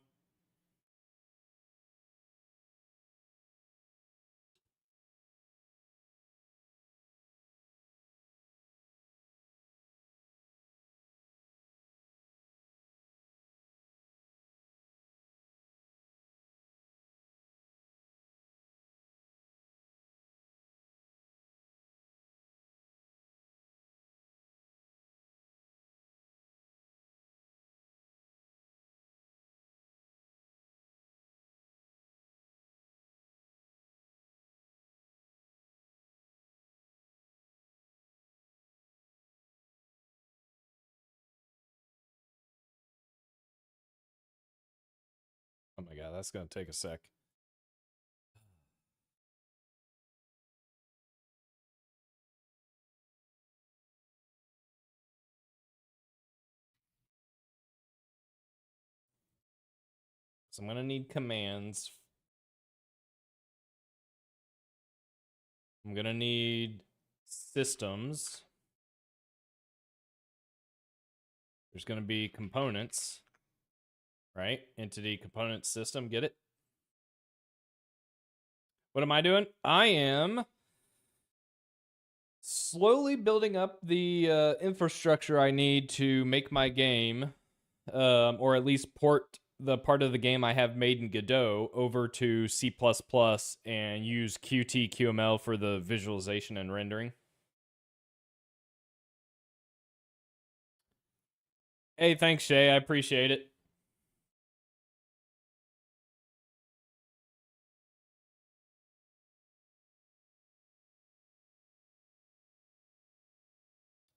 Oh my god, that's going to take a sec. So I'm going to need commands. I'm going to need systems. There's going to be components, right? Entity, component, system. Get it? What am I doing? I am slowly building up the infrastructure I need to make my game, or at least port the part of the game I have made in Godot over to C++ and use Qt QML for the visualization and rendering. Hey, thanks, Shay. I appreciate it.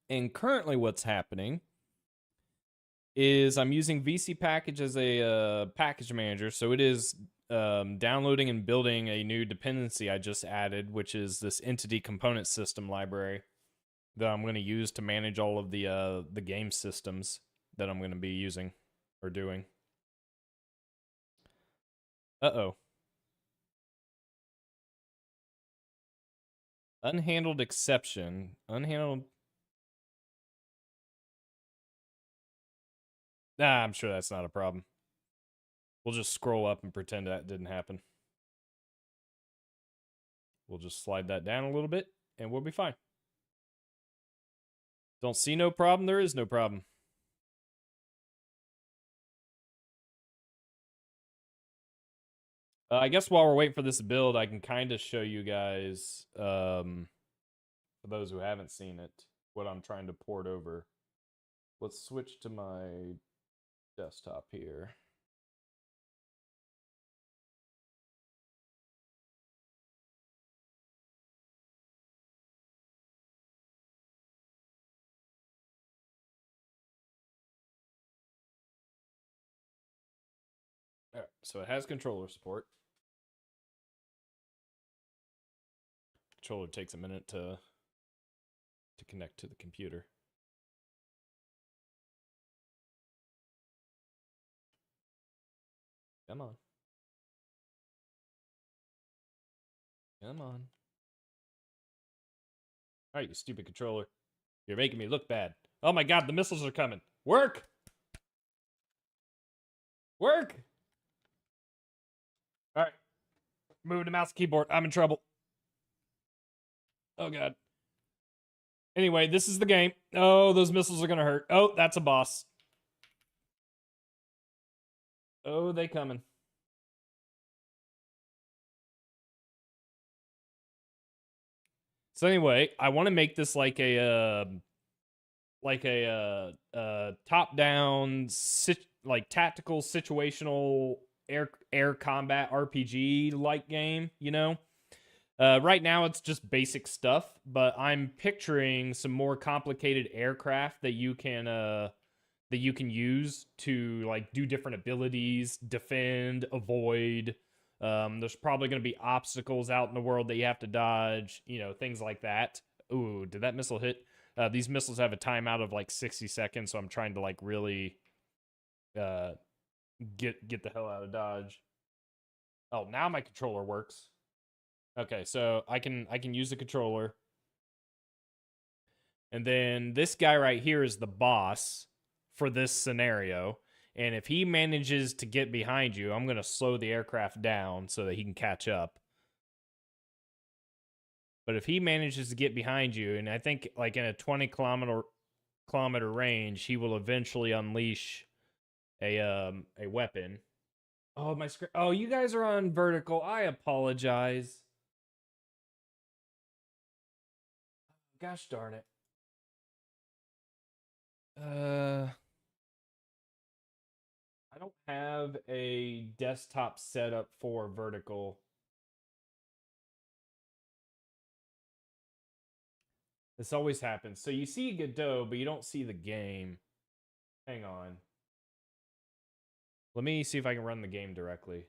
And currently, what's happening is I'm using VC Package as a package manager. So it is downloading and building a new dependency I just added, which is this entity component system library that I'm going to use to manage all of the game systems that I'm going to be using or doing. Uh-oh. Unhandled exception. Unhandled... Nah, I'm sure that's not a problem. We'll just scroll up and pretend that didn't happen. We'll just slide that down a little bit, and we'll be fine. Don't see no problem, there is no problem. I guess while we're waiting for this build, I can kind of show you guys, for those who haven't seen it, what I'm trying to port over. Let's switch to my desktop here. All right, so it has controller support. Controller takes a minute to connect to the computer. Come on. Come on. All right, you stupid controller. You're making me look bad. Oh my god, the missiles are coming. Work! Work! All right. Moving the mouse and keyboard. I'm in trouble. Oh god. Anyway, this is the game. Oh, those missiles are gonna hurt. Oh, that's a boss. Oh, they coming. So anyway, I want to make this like a top-down like tactical situational air combat RPG like game, you know? Right now it's just basic stuff, but I'm picturing some more complicated aircraft that you can use to like do different abilities, defend, avoid. There's probably going to be obstacles out in the world that you have to dodge, you know, things like that. Ooh, did that missile hit? These missiles have a timeout of like 60 seconds, so I'm trying to like really uh, get the hell out of dodge. Oh, now my controller works. Okay, so I can use the controller. And then this guy right here is the boss for this scenario. And if he manages to get behind you, I'm going to slow the aircraft down so that he can catch up. But if he manages to get behind you, and I think like in a 20-kilometer range, he will eventually unleash a weapon. Oh, my screen. Oh, you guys are on vertical. I apologize. Gosh darn it. I don't have a desktop setup for vertical. This always happens. So you see Godot, but you don't see the game. Hang on. Let me see if I can run the game directly.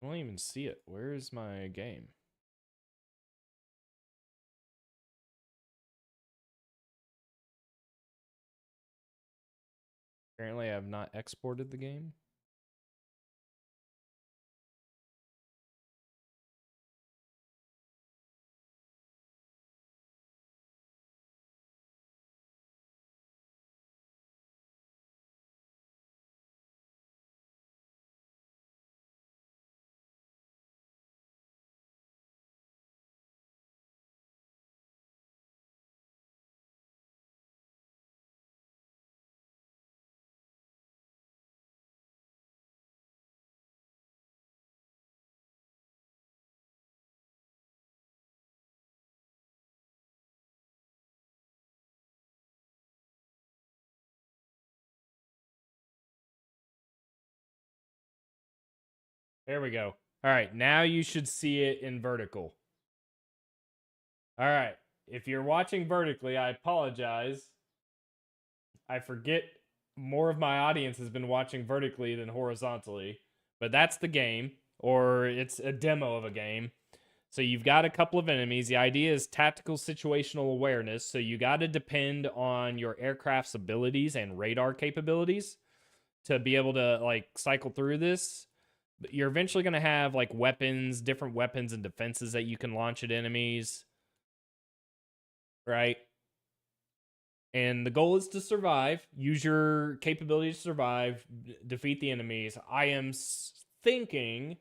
I don't even see it. Where is my game? Apparently, I have not exported the game. There we go. All right, now you should see it in vertical. All right. If you're watching vertically, I apologize. I forget more of my audience has been watching vertically than horizontally, but that's the game, or it's a demo of a game. So you've got a couple of enemies. The idea is tactical situational awareness. So you got to depend on your aircraft's abilities and radar capabilities to be able to like cycle through this. But you're eventually going to have like weapons, different weapons and defenses that you can launch at enemies, right? And the goal is to survive, use your capability to survive, defeat the enemies. I am thinking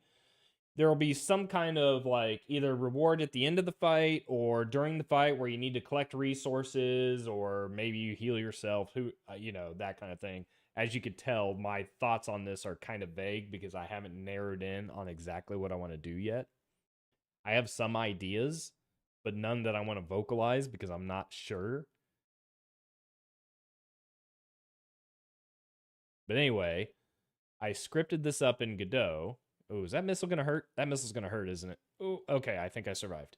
there will be some kind of like either reward at the end of the fight or during the fight where you need to collect resources or maybe you heal yourself, who you know, that kind of thing. As you could tell, my thoughts on this are kind of vague because I haven't narrowed in on exactly what I want to do yet. I have some ideas, but none that I want to vocalize because I'm not sure. But anyway, I scripted this up in Godot. Oh, is that missile going to hurt? That missile's going to hurt, isn't it? Oh, okay. I think I survived.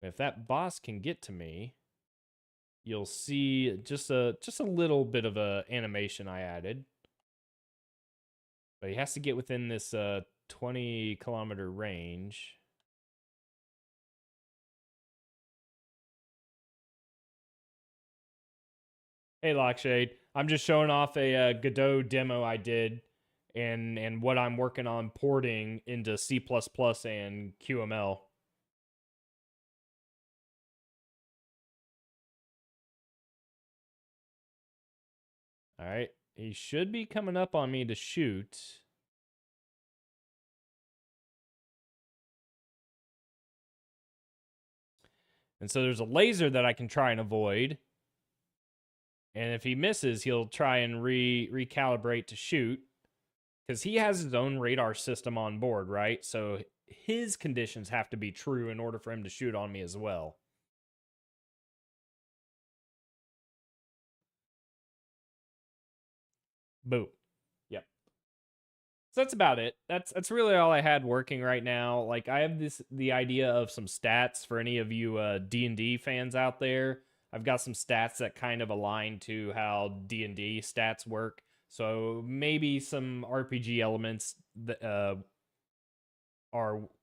If that boss can get to me, you'll see just a little bit of a animation I added. But he has to get within this 20-kilometer range. Hey, Lockshade. I'm just showing off a Godot demo I did and what I'm working on porting into C++ and QML. All right. He should be coming up on me to shoot. And so there's a laser that I can try and avoid. And if he misses, he'll try and recalibrate to shoot. Because he has his own radar system on board, right? So his conditions have to be true in order for him to shoot on me as well. Boom. Yep. So that's about it. That's really all I had working right now. Like I have the idea of some stats for any of you D&D fans out there. I've got some stats that kind of align to how D&D stats work. So maybe some RPG elements that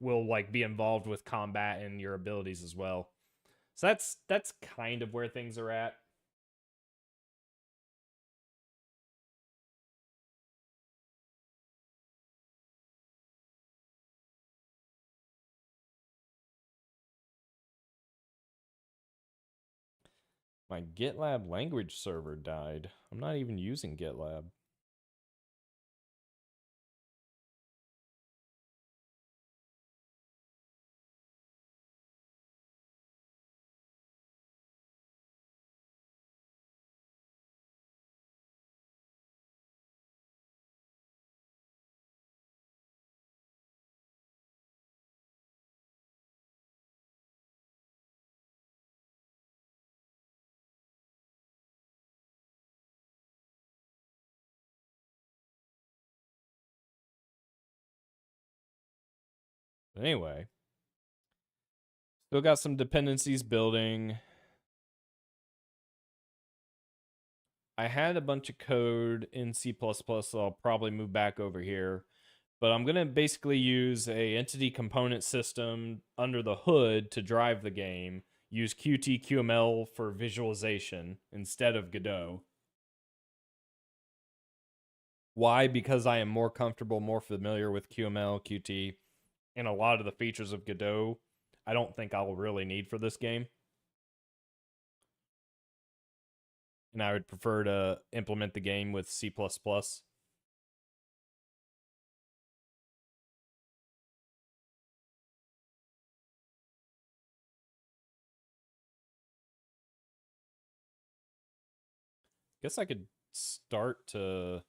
will like be involved with combat and your abilities as well. So that's kind of where things are at. My GitLab language server died. I'm not even using GitLab. But anyway, still got some dependencies building. I had a bunch of code in C++, so I'll probably move back over here. But I'm going to basically use a entity component system under the hood to drive the game. Use Qt/QML for visualization instead of Godot. Why? Because I am more comfortable, more familiar with QML, Qt, and a lot of the features of Godot I don't think I'll really need for this game. And I would prefer to implement the game with C++. Guess I could start to...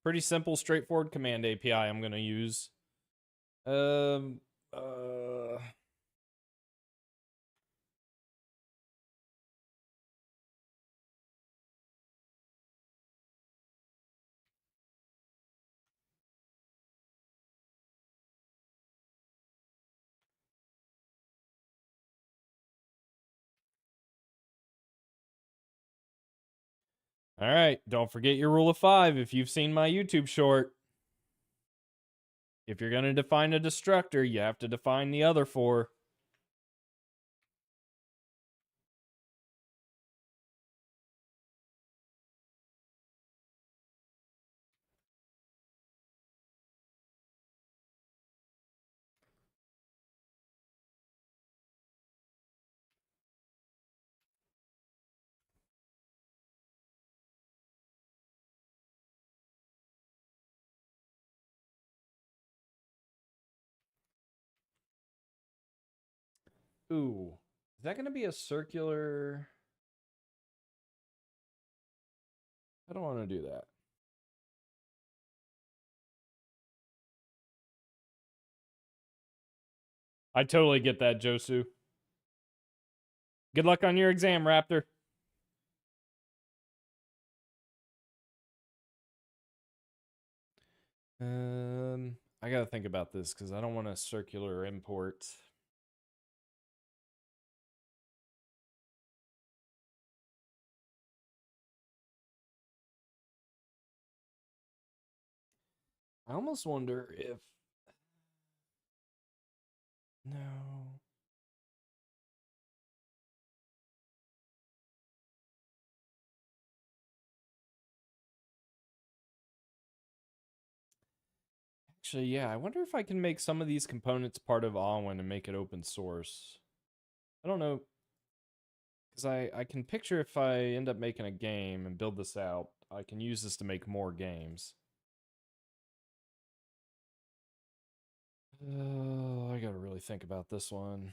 Pretty simple, straightforward command API I'm going to use. Um, uh... All right, don't forget your rule of 5 if you've seen my YouTube short. If you're going to define a destructor, you have to define the other 4. Ooh, is that going to be a circular? I don't want to do that. I totally get that, Josu. Good luck on your exam, Raptor. I gotta think about this because I don't want to circular import. I almost wonder if no. Actually, yeah, I wonder if I can make some of these components part of Alwyn and make it open source. I don't know, because I can picture if I end up making a game and build this out, I can use this to make more games. I gotta really think about this one.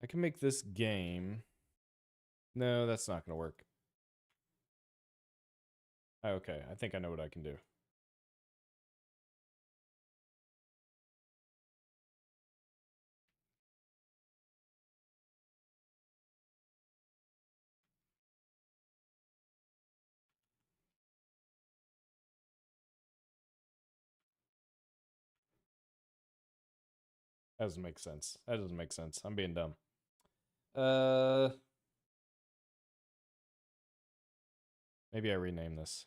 I can make this game. No, that's not gonna work. Okay, I think I know what I can do. That doesn't make sense. That doesn't make sense. I'm being dumb. Uh, Maybe I rename this.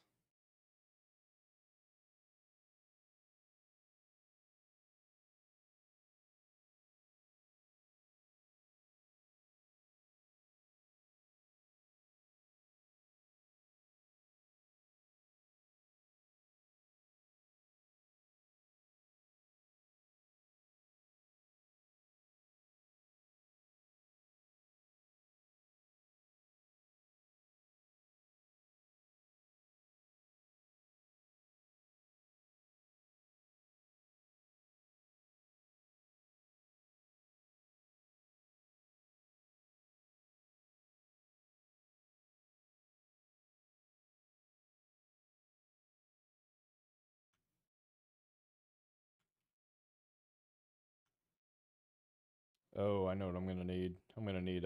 Oh, I know what I'm gonna need. I'm gonna need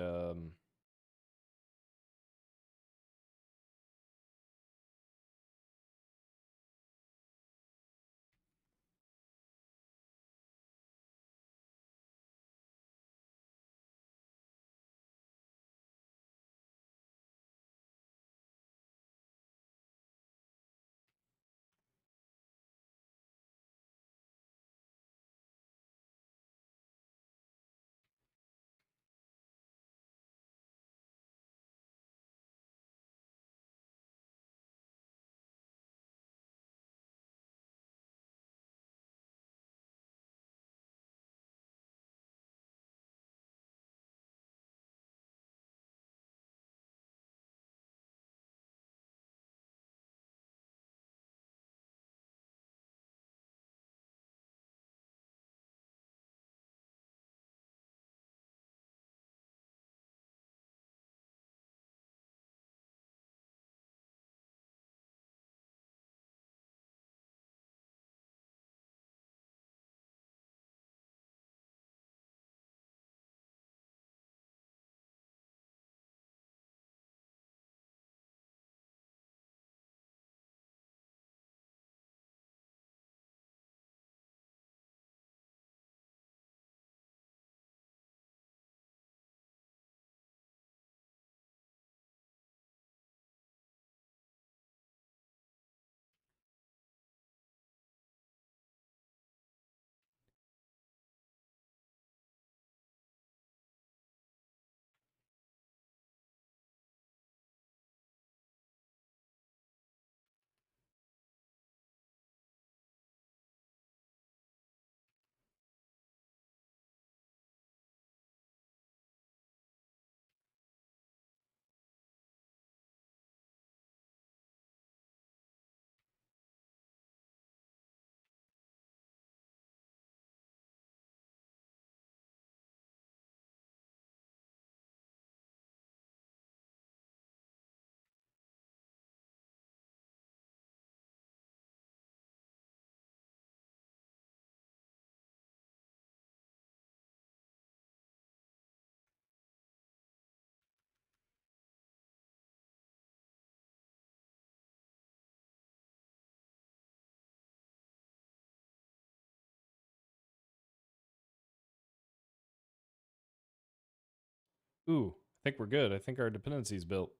Ooh, I think we're good. I think our dependency's built.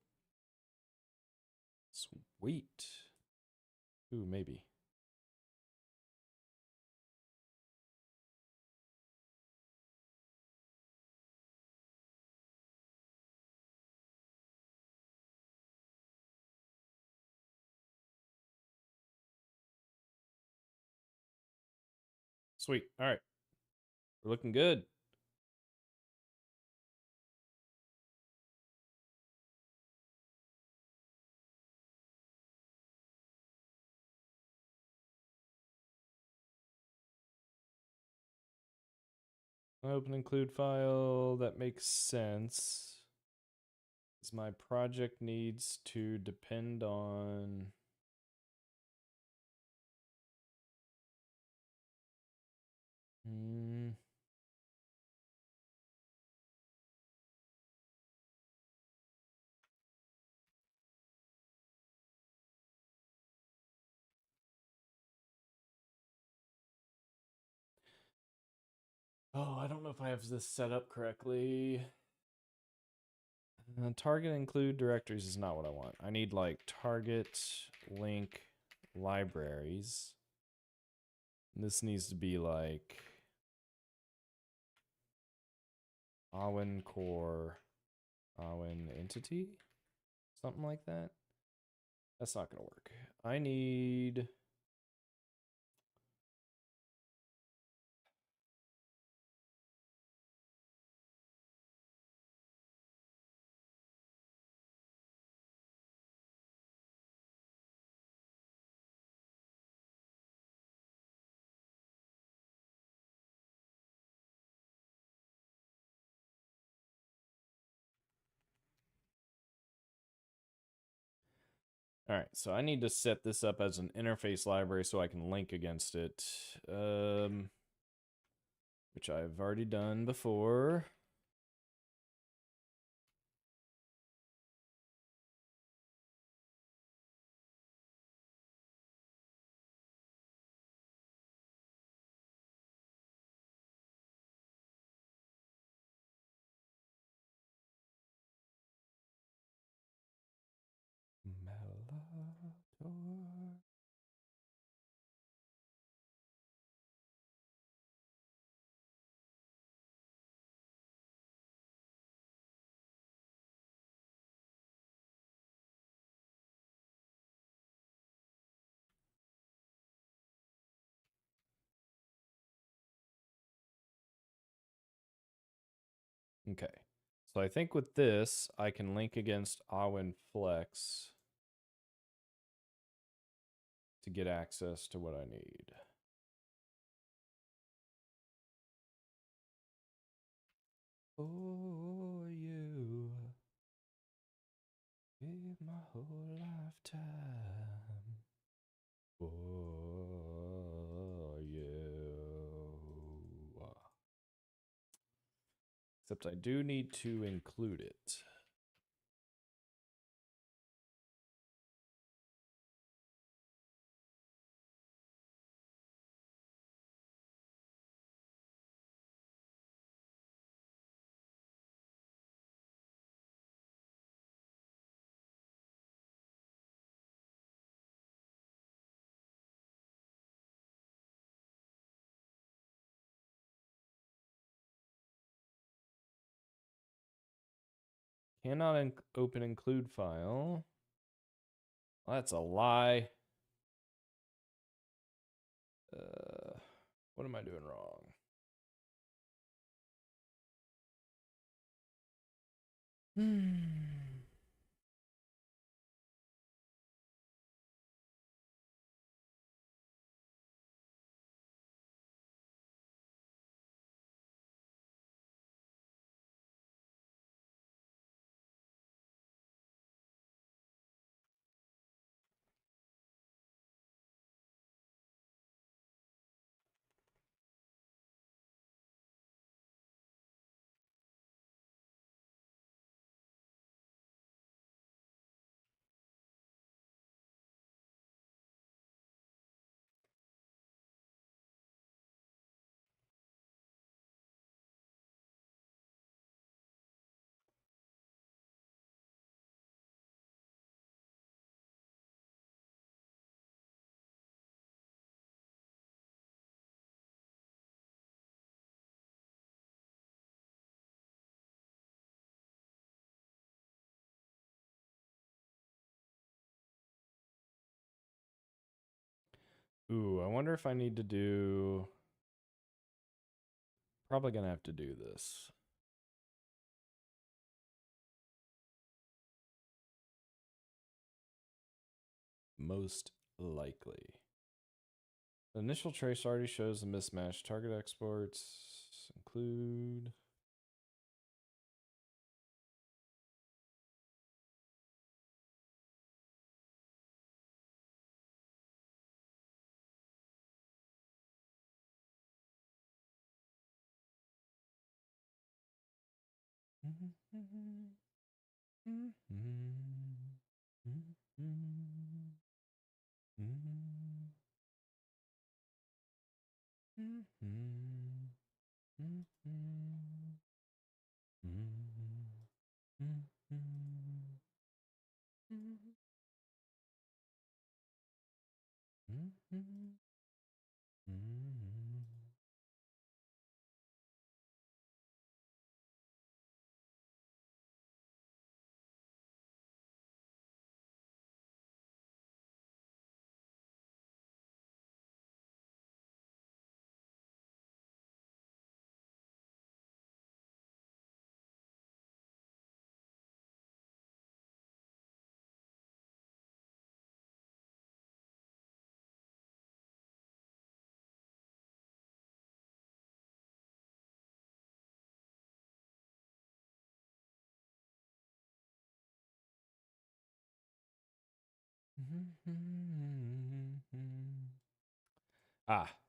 Sweet. Ooh, maybe. Sweet. All right. We're looking good. Open include file. That makes sense. As my project needs to depend on. Oh, I don't know if I have this set up correctly. Target include directories is not what I want. I need like target link libraries. And this needs to be like Awin core, Awin entity, something like that. That's not going to work. I need. All right, so I need to set this up as an interface library so I can link against it, which I've already done before. Melodor. Okay. So I think with this, I can link against Awin Flex to get access to what I need. For you, give my whole lifetime. For you. Except I do need to include it. Cannot open include file. Well, that's a lie. What am I doing wrong? Ooh, I wonder if I need to do... Probably gonna have to do this. Most likely. The initial trace already shows a mismatch. Target exports include...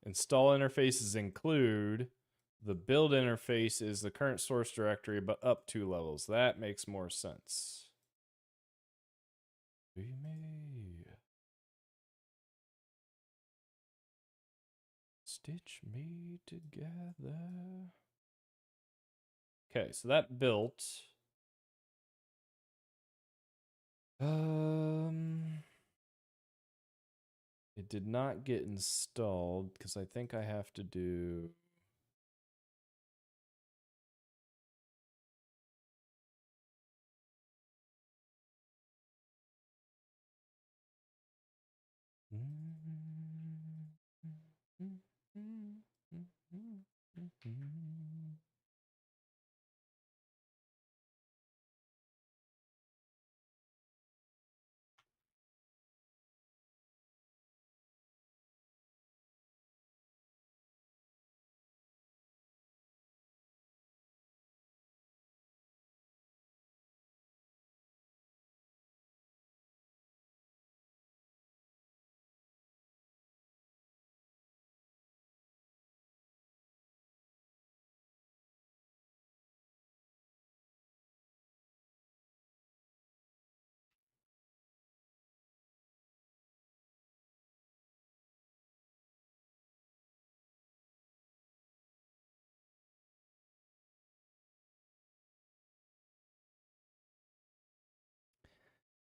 Install interfaces include the build interface is the current source directory, but up 2 levels. That makes more sense. We may stitch me together. Okay, so that built. It did not get installed because I think I have to do...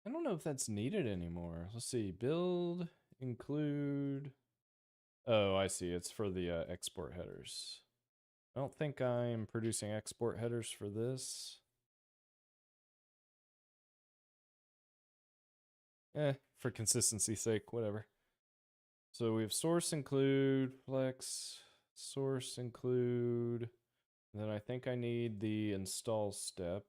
I don't know if that's needed anymore. Let's see. Build, include... Oh, I see. It's for the export headers. I don't think I'm producing export headers for this. For consistency's sake, whatever. So we have source include, flex, source include. And then I think I need the install step.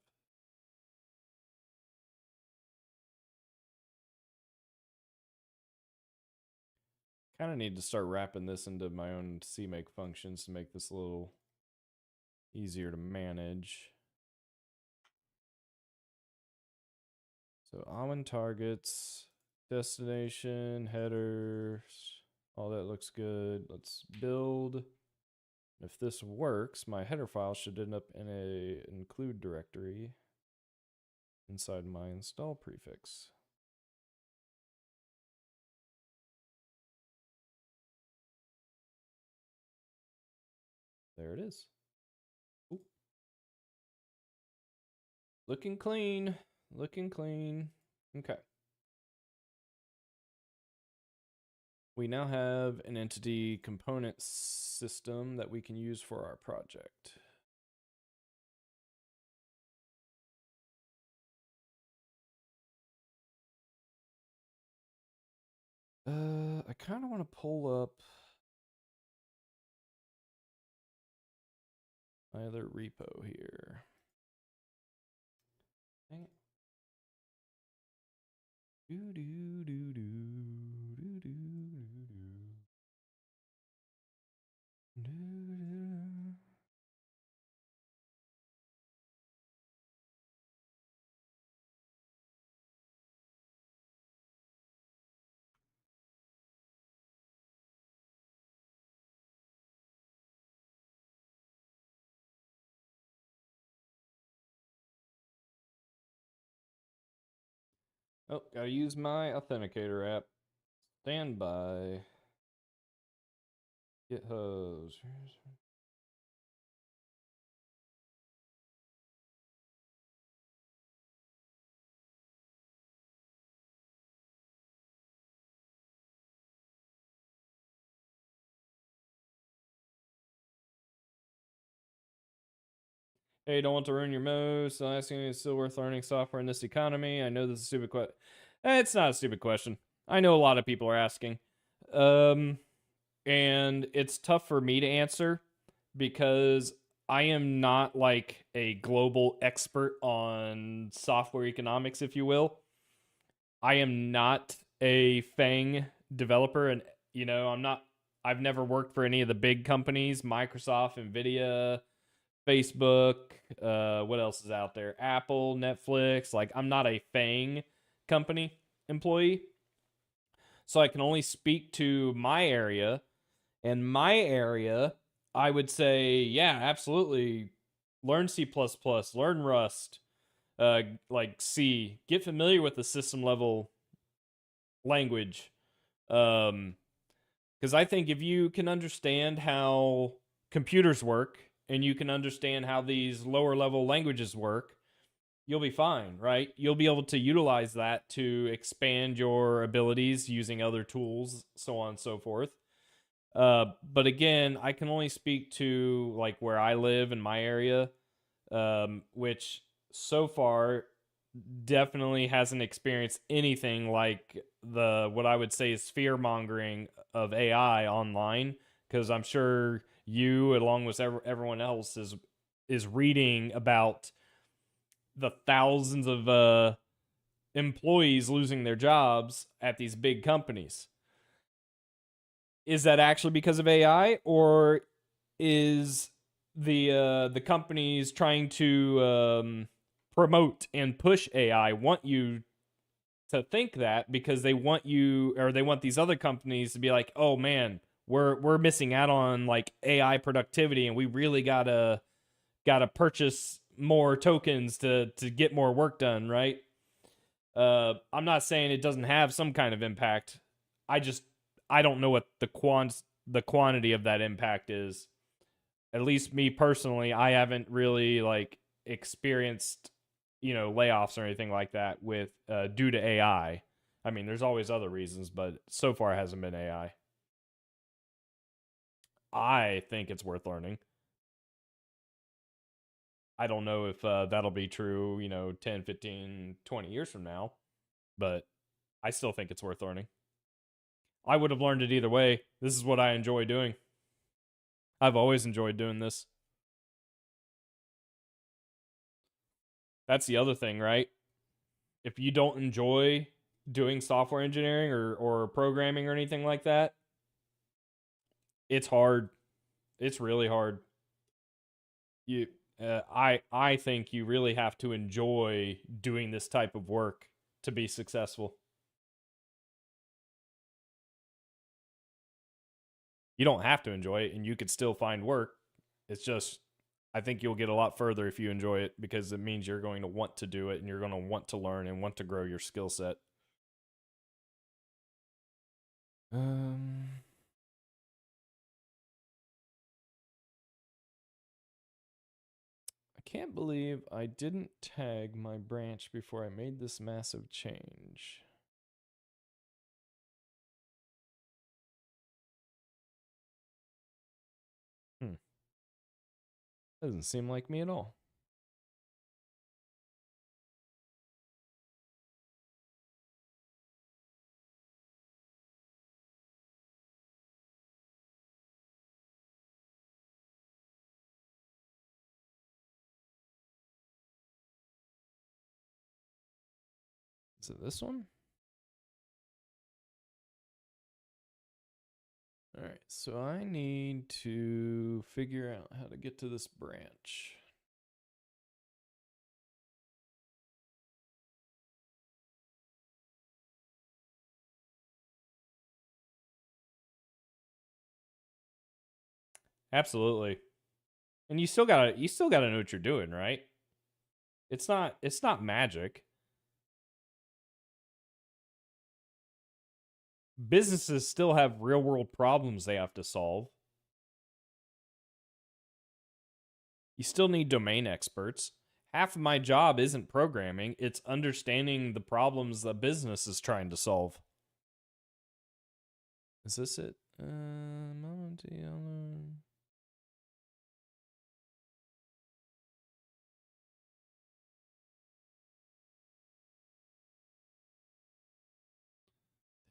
Kind of need to start wrapping this into my own CMake functions to make this a little easier to manage. So Almond targets, destination, headers, all that looks good. Let's build. If this works, my header file should end up in a include directory inside my install prefix. There it is. Ooh. Looking clean. Looking clean. Okay. We now have an entity component system that we can use for our project. I kind of want to pull up my other repo here. Dang it. Do do do do do do do do. Oh, gotta use my authenticator app. Stand by. Get hose. Hey, don't want to ruin your mood. So asking is still worth learning software in this economy. I know this is a stupid question. It's not a stupid question. I know a lot of people are asking. And it's tough for me to answer because I am not like a global expert on software economics, if you will. I am not a FANG developer, and I've never worked for any of the big companies, Microsoft, Nvidia, Facebook, what else is out there? Apple, Netflix. Like, I'm not a FANG company employee. So I can only speak to my area. And my area, I would say, yeah, absolutely. Learn C, learn Rust, like C. Get familiar with the system level language. Because I think if you can understand how computers work and you can understand how these lower level languages work, you'll be fine, right? You'll be able to utilize that to expand your abilities using other tools, so on and so forth. But again, I can only speak to like where I live in my area, which so far definitely hasn't experienced anything like the what I would say is fear mongering of AI online. Because I'm sure you, along with everyone else, is reading about the thousands of employees losing their jobs at these big companies. Is that actually because of AI, or is the companies trying to promote and push AI want you to think that because they want you, or they want these other companies to be like, oh man, we're missing out on like AI productivity, and we really gotta purchase more tokens to get more work done, right? I'm not saying it doesn't have some kind of impact. I just I don't know what the quantity of that impact is. At least me personally, I haven't really like experienced layoffs or anything like that with due to AI. I mean, there's always other reasons, but so far it hasn't been AI. I think it's worth learning. I don't know if that'll be true, 10, 15, 20 years from now, but I still think it's worth learning. I would have learned it either way. This is what I enjoy doing. I've always enjoyed doing this. That's the other thing, right? If you don't enjoy doing software engineering or programming or anything like that, it's hard. It's really hard. You I think you really have to enjoy doing this type of work to be successful. You don't have to enjoy it and you could still find work. It's just I think you'll get a lot further if you enjoy it because it means you're going to want to do it and you're going to want to learn and want to grow your skill set. Um I can't believe I didn't tag my branch before I made this massive change. Hmm. Doesn't seem like me at all. Is it this one? All right, so I need to figure out how to get to this branch. Absolutely. And you still gotta know what you're doing, right? It's not magic. Businesses still have real world problems they have to solve. You still need domain experts. Half of my job isn't programming, it's understanding the problems the business is trying to solve. Is this it?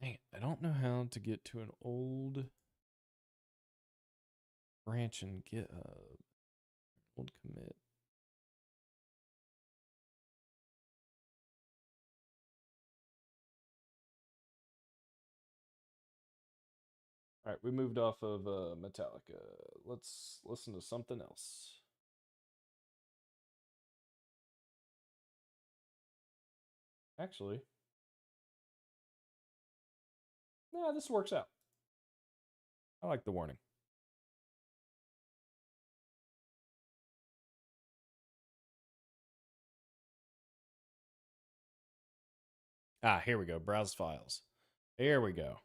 Dang it, I don't know how to get to an old branch in GitHub. Old commit. All right, we moved off of Metallica. Let's listen to something else. Actually, nah, this works out. I like the warning. Ah, here we go. Browse files. There we go.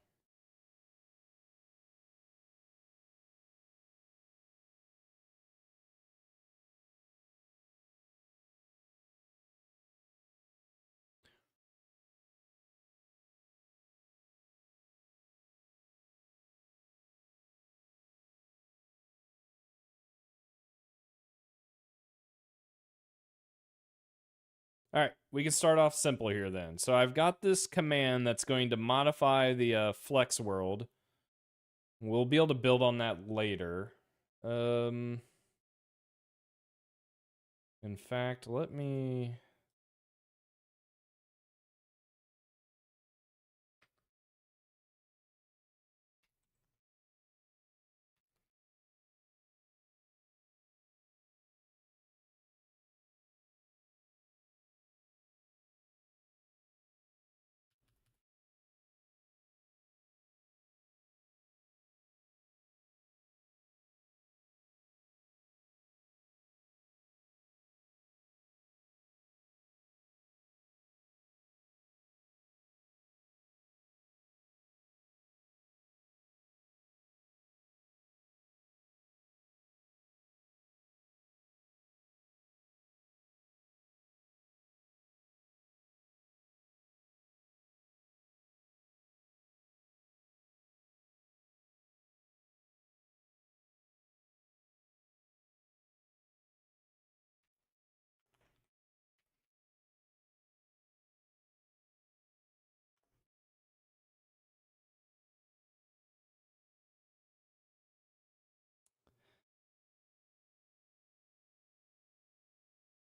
All right, we can start off simple here then. So I've got this command that's going to modify the flex world. We'll be able to build on that later. In fact, let me...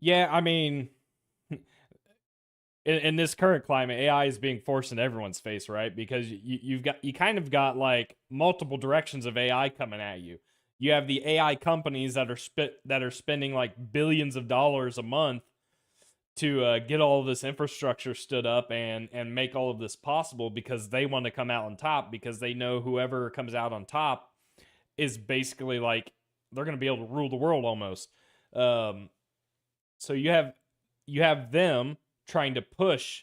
Yeah, I mean, in this current climate, AI is being forced in everyone's face, right? Because you kind of got like multiple directions of AI coming at you. You have the AI companies that are spending like billions of dollars a month to get all of this infrastructure stood up and make all of this possible because they want to come out on top because they know whoever comes out on top is basically like they're going to be able to rule the world almost. So you have them trying to push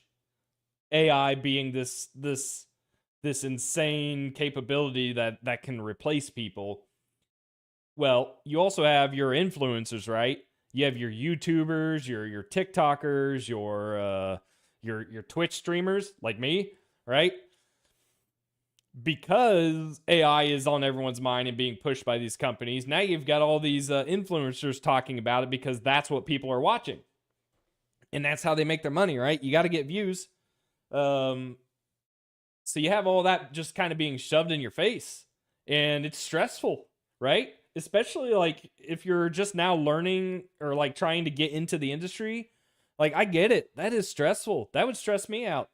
AI being this insane capability that can replace people. Well, you also have your influencers, right? You have your YouTubers, your TikTokers, your Twitch streamers like me, right? Because AI is on everyone's mind and being pushed by these companies, now you've got all these influencers talking about it because that's what people are watching. And that's how they make their money, right? You got to get views. So you have all that just kind of being shoved in your face. And it's stressful, right? Especially like if you're just now learning or like trying to get into the industry. Like, I get it. That is stressful. That would stress me out.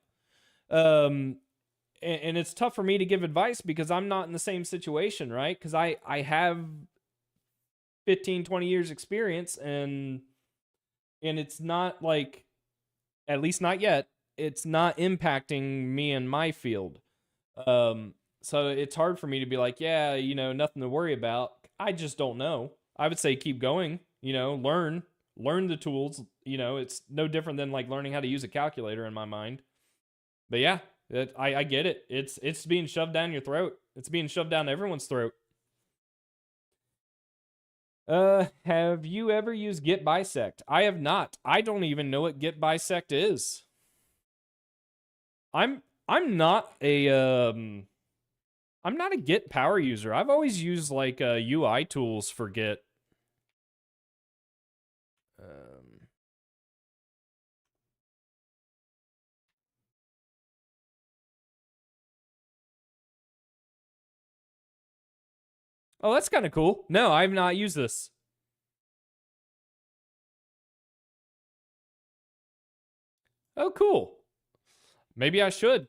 Um, and it's tough for me to give advice because I'm not in the same situation, right? Because I have 15, 20 years experience, and it's not like, at least not yet, it's not impacting me in my field. Um, so it's hard for me to be like, yeah, nothing to worry about. I just don't know. I would say keep going, learn the tools. It's no different than like learning how to use a calculator in my mind. But yeah, I get it. It's being shoved down your throat. It's being shoved down everyone's throat. Have you ever used Git Bisect? I have not. I don't even know what Git Bisect is. I'm not a I'm not a Git power user. I've always used like UI tools for Git. Um, oh, that's kind of cool. No, I've not used this. Oh, cool. Maybe I should.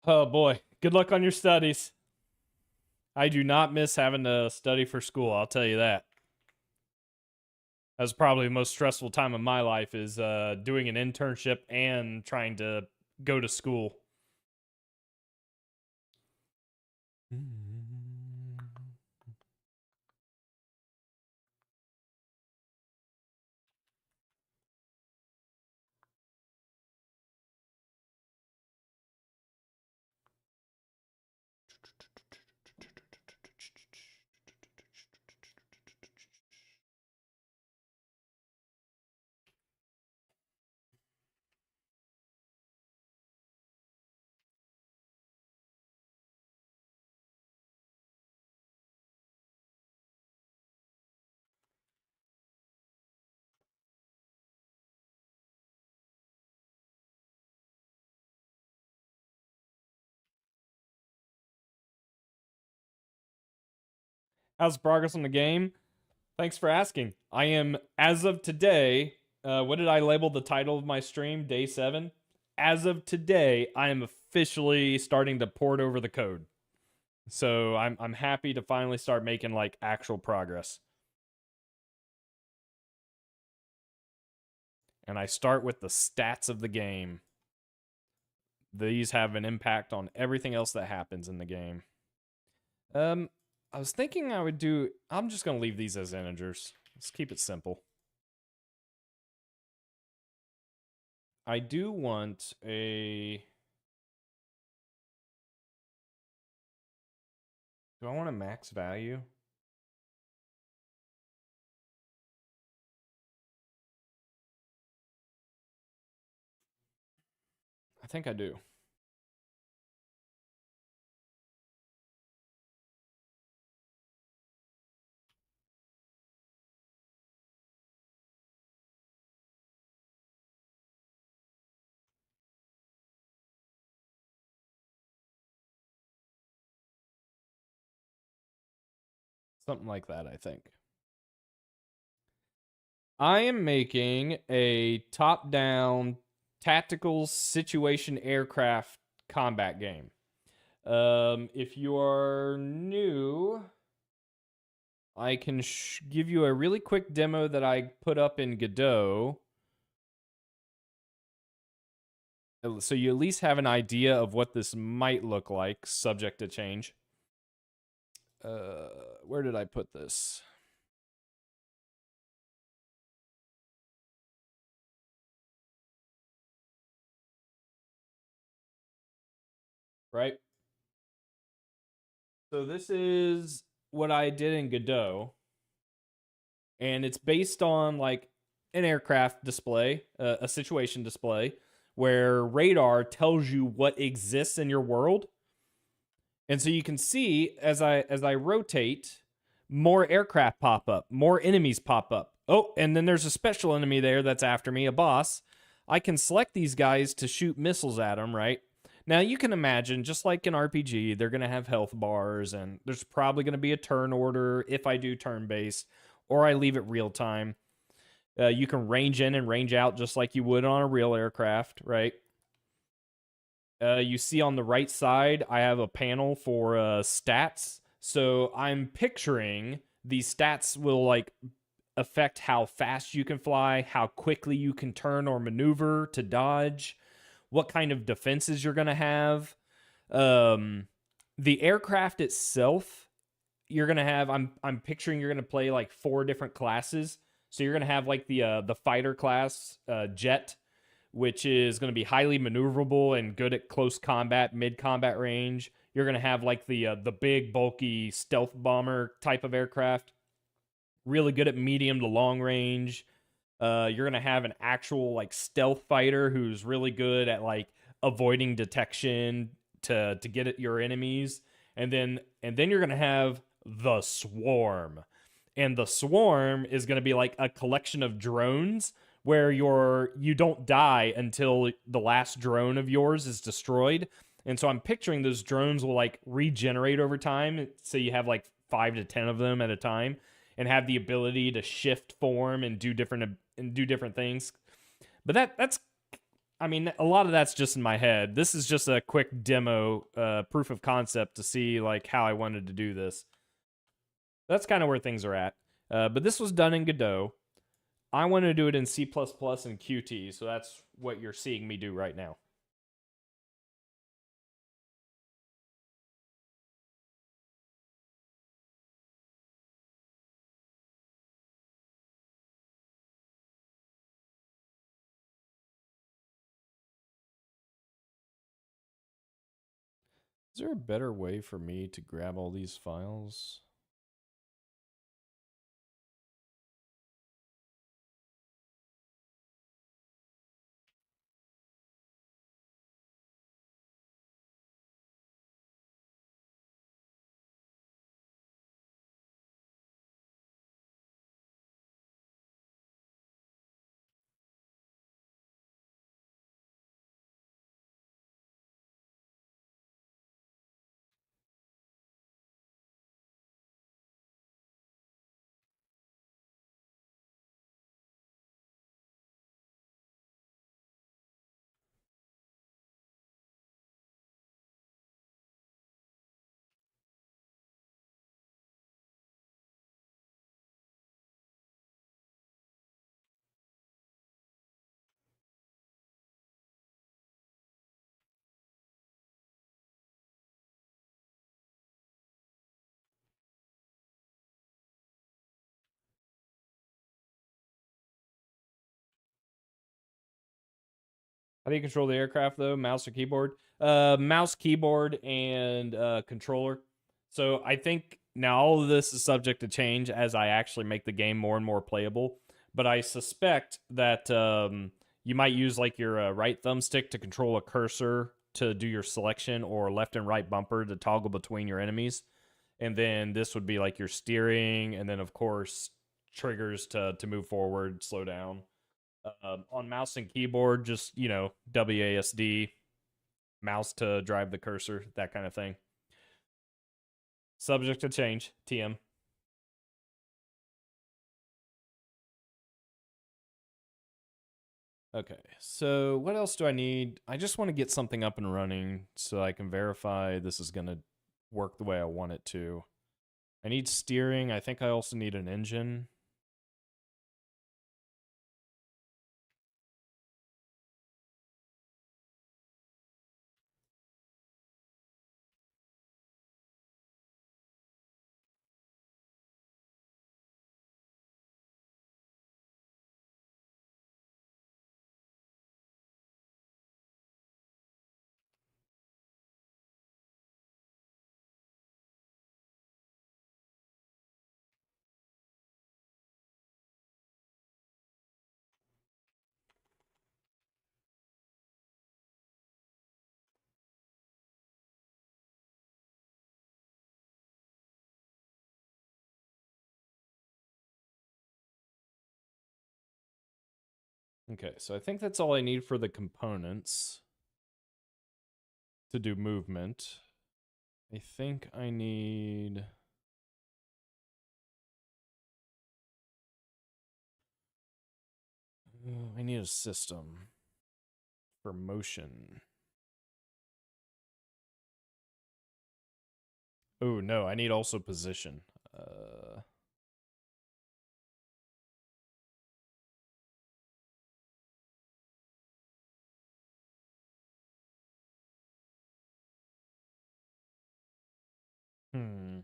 Oh boy, good luck on your studies. I do not miss having to study for school. I'll tell you that. That's probably the most stressful time of my life is doing an internship and trying to go to school. How's progress on the game? Thanks for asking. I am, as of today, what did I label the title of my stream? Day 7? As of today, I am officially starting to port over the code. So I'm happy to finally start making like actual progress. And I start with the stats of the game. these have an impact on everything else that happens in the game. I was thinking I'm just going to leave these as integers. Let's keep it simple. I do want a... Do I want a max value? I think I do. Something like that, I think. I am making a top-down tactical situation aircraft combat game. If you are new, I can give you a really quick demo that I put up in Godot. So you at least have an idea of what this might look like, subject to change. Where did I put this? Right? So this is what I did in Godot. And it's based on like an aircraft display, a situation display, where radar tells you what exists in your world. And so you can see as I rotate, more aircraft pop up, more enemies pop up. Oh, and then there's a special enemy there that's after me, a boss. I can select these guys to shoot missiles at them, right? Now you can imagine, just like in RPG, they're going to have health bars, and there's probably going to be a turn order if I do turn based, or I leave it real time. You can range in and range out just like you would on a real aircraft, right? You see on the right side, I have a panel for stats. So I'm picturing these stats will like affect how fast you can fly, how quickly you can turn or maneuver to dodge, what kind of defenses you're going to have. The aircraft itself, you're going to have I'm picturing you're going to play like 4 different classes. So you're going to have like the fighter class, jet, which is going to be highly maneuverable and good at close combat, mid combat range. You're going to have like the big bulky stealth bomber type of aircraft, really good at medium to long range. You're going to have an actual like stealth fighter who's really good at like avoiding detection to get at your enemies. And then you're going to have the swarm. And the swarm is going to be like a collection of drones where you don't die until the last drone of yours is destroyed. And so I'm picturing those drones will like regenerate over time, so you have like 5 to 10 of them at a time and have the ability to shift form and do different things. But that's I mean, a lot of that's just in my head. This is just a quick demo, proof of concept to see like how I wanted to do this. That's kind of where things are at. But this was done in Godot. I want to do it in C++ and Qt, so that's what you're seeing me do right now. Is there a better way for me to grab all these files? How do you control the aircraft though? Mouse or keyboard? Mouse, keyboard, and controller. So I think now all of this is subject to change as I actually make the game more and more playable. But I suspect that you might use like your right thumbstick to control a cursor to do your selection, or left and right bumper to toggle between your enemies. And then this would be like your steering, and then of course triggers to move forward, slow down. On mouse and keyboard, just WASD, mouse to drive the cursor, that kind of thing. Subject to change. TM. Okay, so what else do I need? I just want to get something up and running so I can verify this is going to work the way I want it to. I need steering. I think I also need an engine. Okay, so I think that's all I need for the components to do movement. I think I need... I need a system for motion. Oh, no, I need also position. Uh, hmm.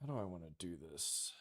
How do I want to do this?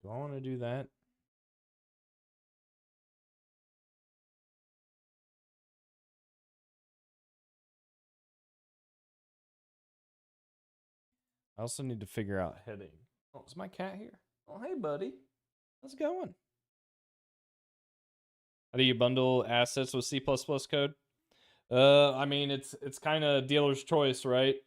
Do I want to do that? I also need to figure out heading. Oh, is my cat here? Oh, hey, buddy. How's it going? How do you bundle assets with C++ code? I mean, it's kind of dealer's choice, right?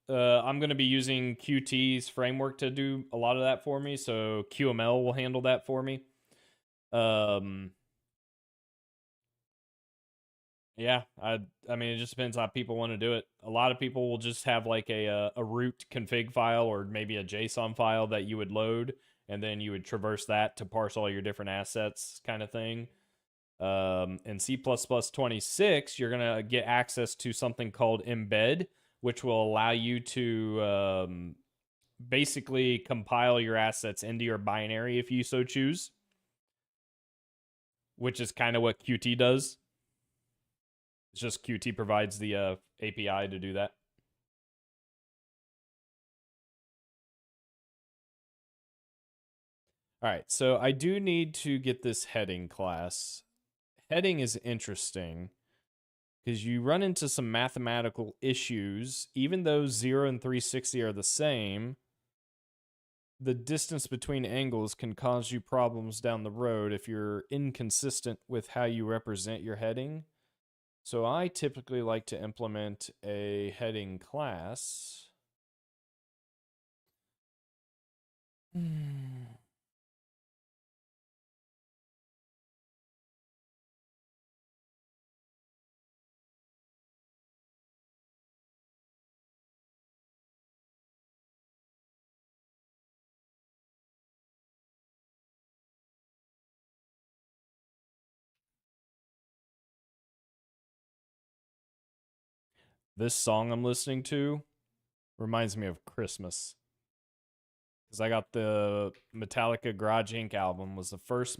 I'm going to be using Qt's framework to do a lot of that for me, so QML will handle that for me. Um, yeah, I mean, it just depends how people want to do it. A lot of people will just have like a root config file, or maybe a JSON file that you would load, and then you would traverse that to parse all your different assets, kind of thing. In C++26, you're going to get access to something called embed, which will allow you to basically compile your assets into your binary if you so choose, which is kind of what Qt does. It's just Qt provides the API to do that. All right, so I do need to get this heading class. heading is interesting because you run into some mathematical issues. Even though 0 and 360 are the same, the distance between angles can cause you problems down the road if you're inconsistent with how you represent your heading. So I typically like to implement a heading class. This song I'm listening to reminds me of Christmas because I got the Metallica Garage Inc. album. Was the first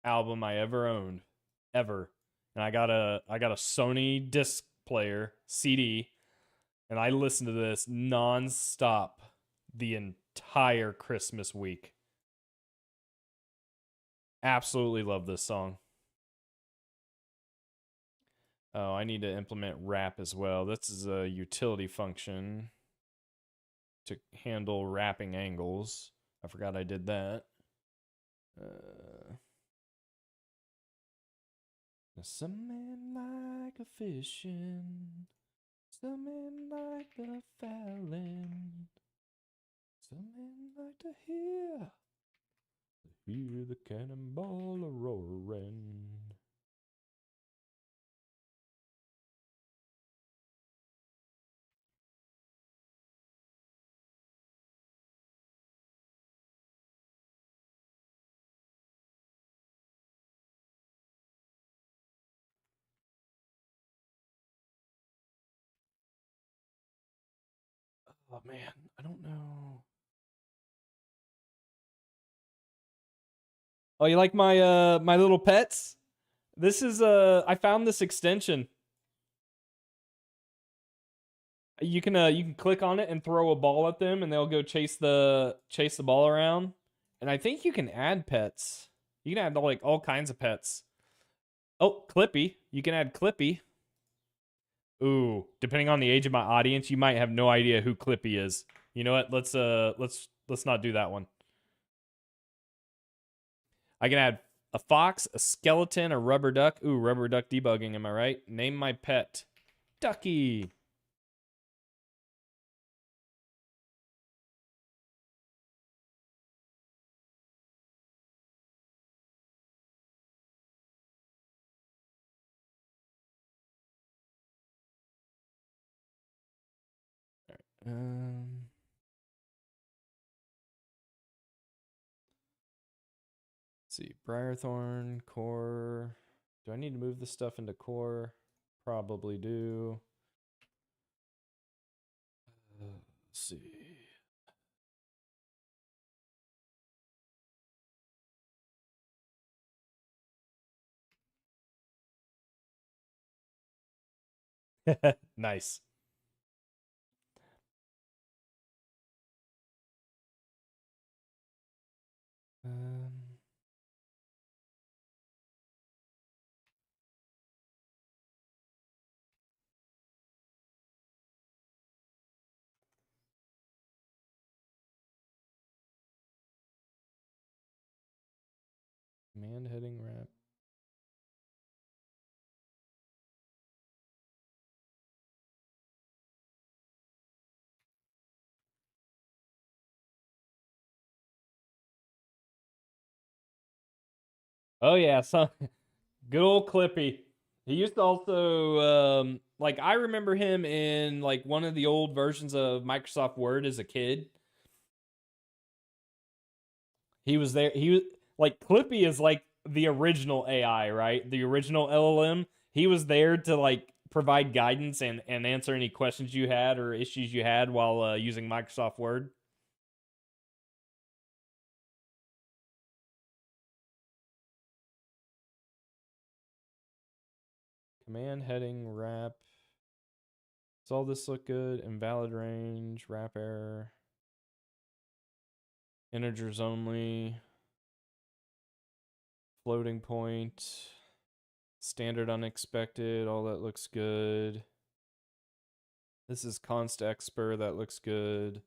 album I ever owned, ever, and I got a Sony disc player CD, and I listened to this nonstop the entire Christmas week. Absolutely love this song. Oh, I need to implement wrap as well. This is a utility function to handle wrapping angles. I forgot I did that. Some men like a fishing, some men like the fowling, some men like to hear the cannonball a roaring. Oh man, I don't know. Oh, you like my little pets? This is I found this extension. You can click on it and throw a ball at them and they'll go chase the ball around. And I think you can add pets. You can add like all kinds of pets. Oh, Clippy. You can add Clippy. Ooh, depending on the age of my audience, you might have no idea who Clippy is. You know what? Let's not do that one. I can add a fox, a skeleton, a rubber duck. Ooh, rubber duck debugging, am I right? Name my pet. Ducky. Um Let's see. Briarthorn, core. Do I need to move this stuff into core? Probably do. Let's see. Nice. Um, Command heading wrap. Oh yeah, so good old Clippy. He used to also like I remember him in like one of the old versions of Microsoft Word as a kid. He was there. He was like Clippy is like the original AI, right? The original LLM. He was there to like provide guidance and answer any questions you had or issues you had while using Microsoft Word. Command heading wrap. Does all this look good? Invalid range, wrap error, integers only, floating point. Standard unexpected, all that looks good. This is const expert, that looks good.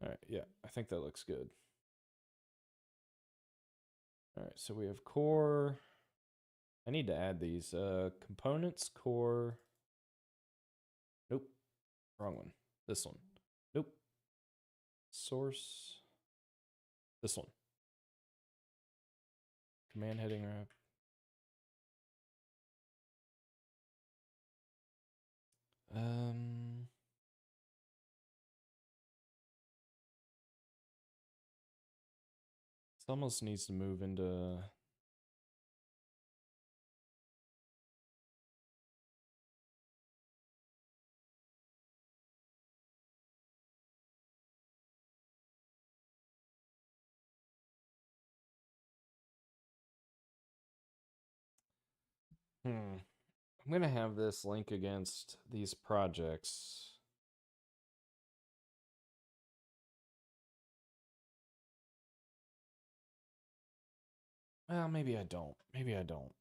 All right, yeah, I think that looks good. All right, so we have core. I need to add these components, core. Nope, wrong one. This one. Nope. Source. This one. Command heading wrap. This almost needs to move into. I'm gonna have this link against these projects. Well, maybe I don't. Maybe I don't.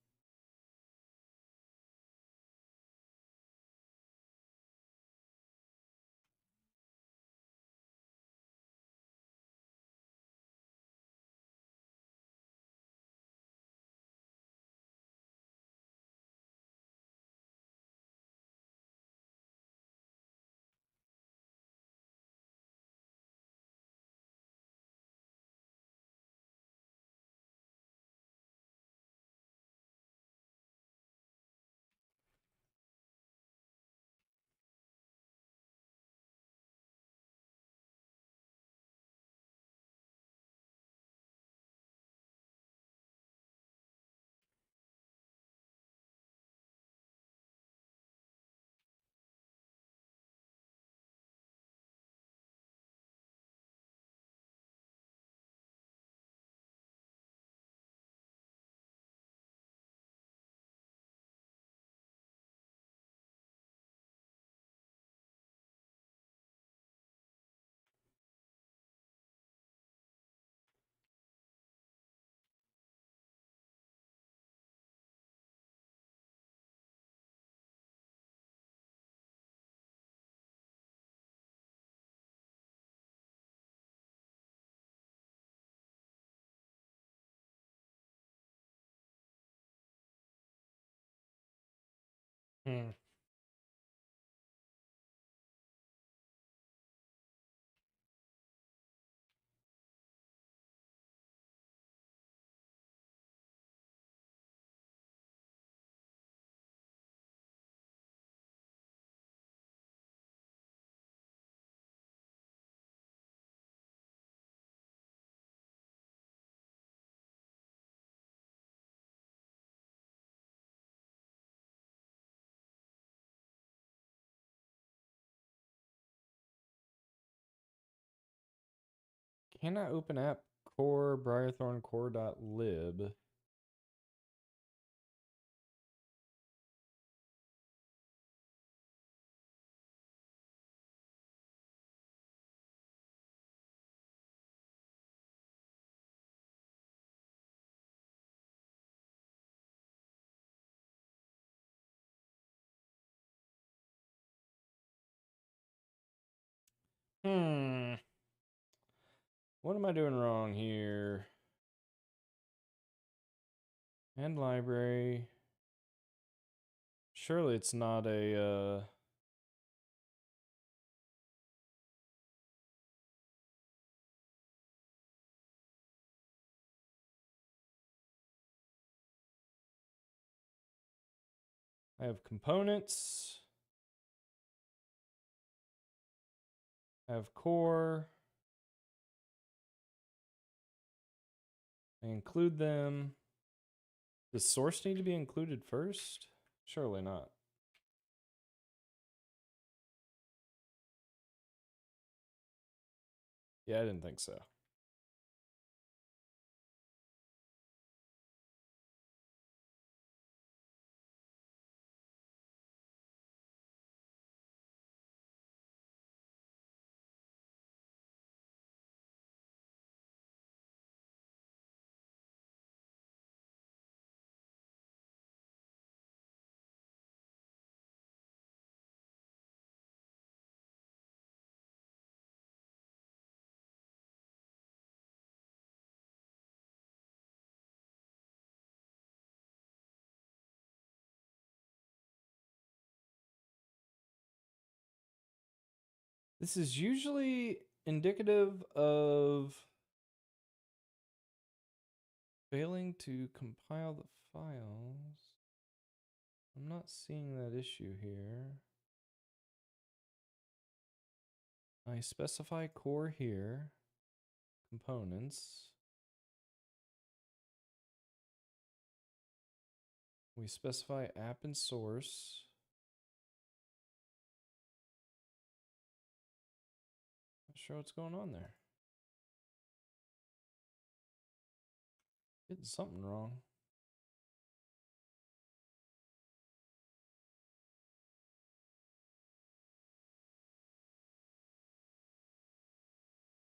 Hmm. Can I open app core Briarthorn core.lib? What am I doing wrong here? And library. Surely it's not a I have components. I have core. I include them. Does source need to be included first? Surely not. Yeah, I didn't think so. This is usually indicative of failing to compile the files. I'm not seeing that issue here. I specify core here, components. We specify app and source. Not sure what's going on there. Getting something wrong.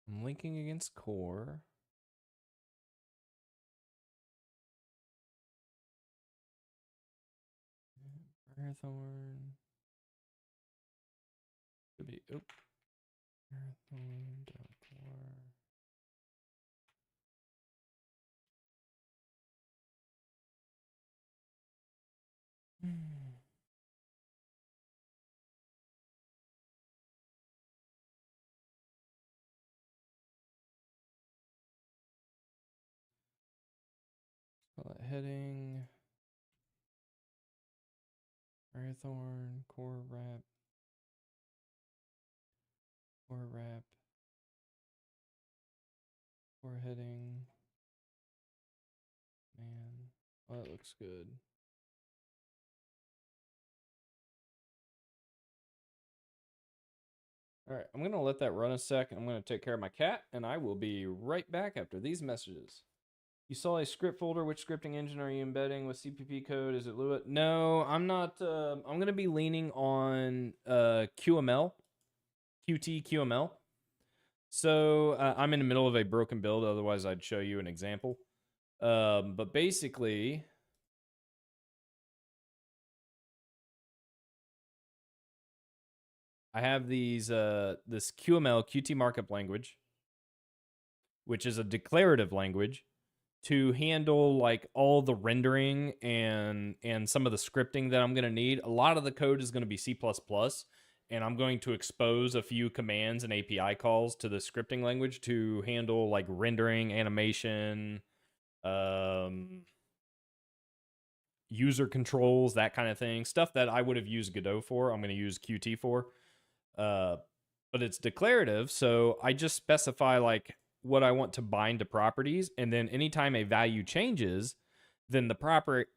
I'm linking against core. Briarthorn. Could be, oh. Briarthorn.core. Call that heading. Briarthorn, core wrap. Core wrap. Core heading. Man. Oh, that looks good. All right, I'm going to let that run a sec. I'm going to take care of my cat, and I will be right back after these messages. You saw a script folder. Which scripting engine are you embedding with CPP code? Is it Lua? No, I'm not. I'm going to be leaning on QML, Qt QML. So I'm in the middle of a broken build. Otherwise, I'd show you an example. But basically, I have these this QML Qt markup language, which is a declarative language to handle like all the rendering and some of the scripting that I'm going to need. A lot of the code is going to be C++, and I'm going to expose a few commands and API calls to the scripting language to handle like rendering, animation, user controls, that kind of thing. Stuff that I would have used Godot for, I'm going to use Qt for. But it's declarative, so I just specify like what I want to bind to properties, and then anytime a value changes, then the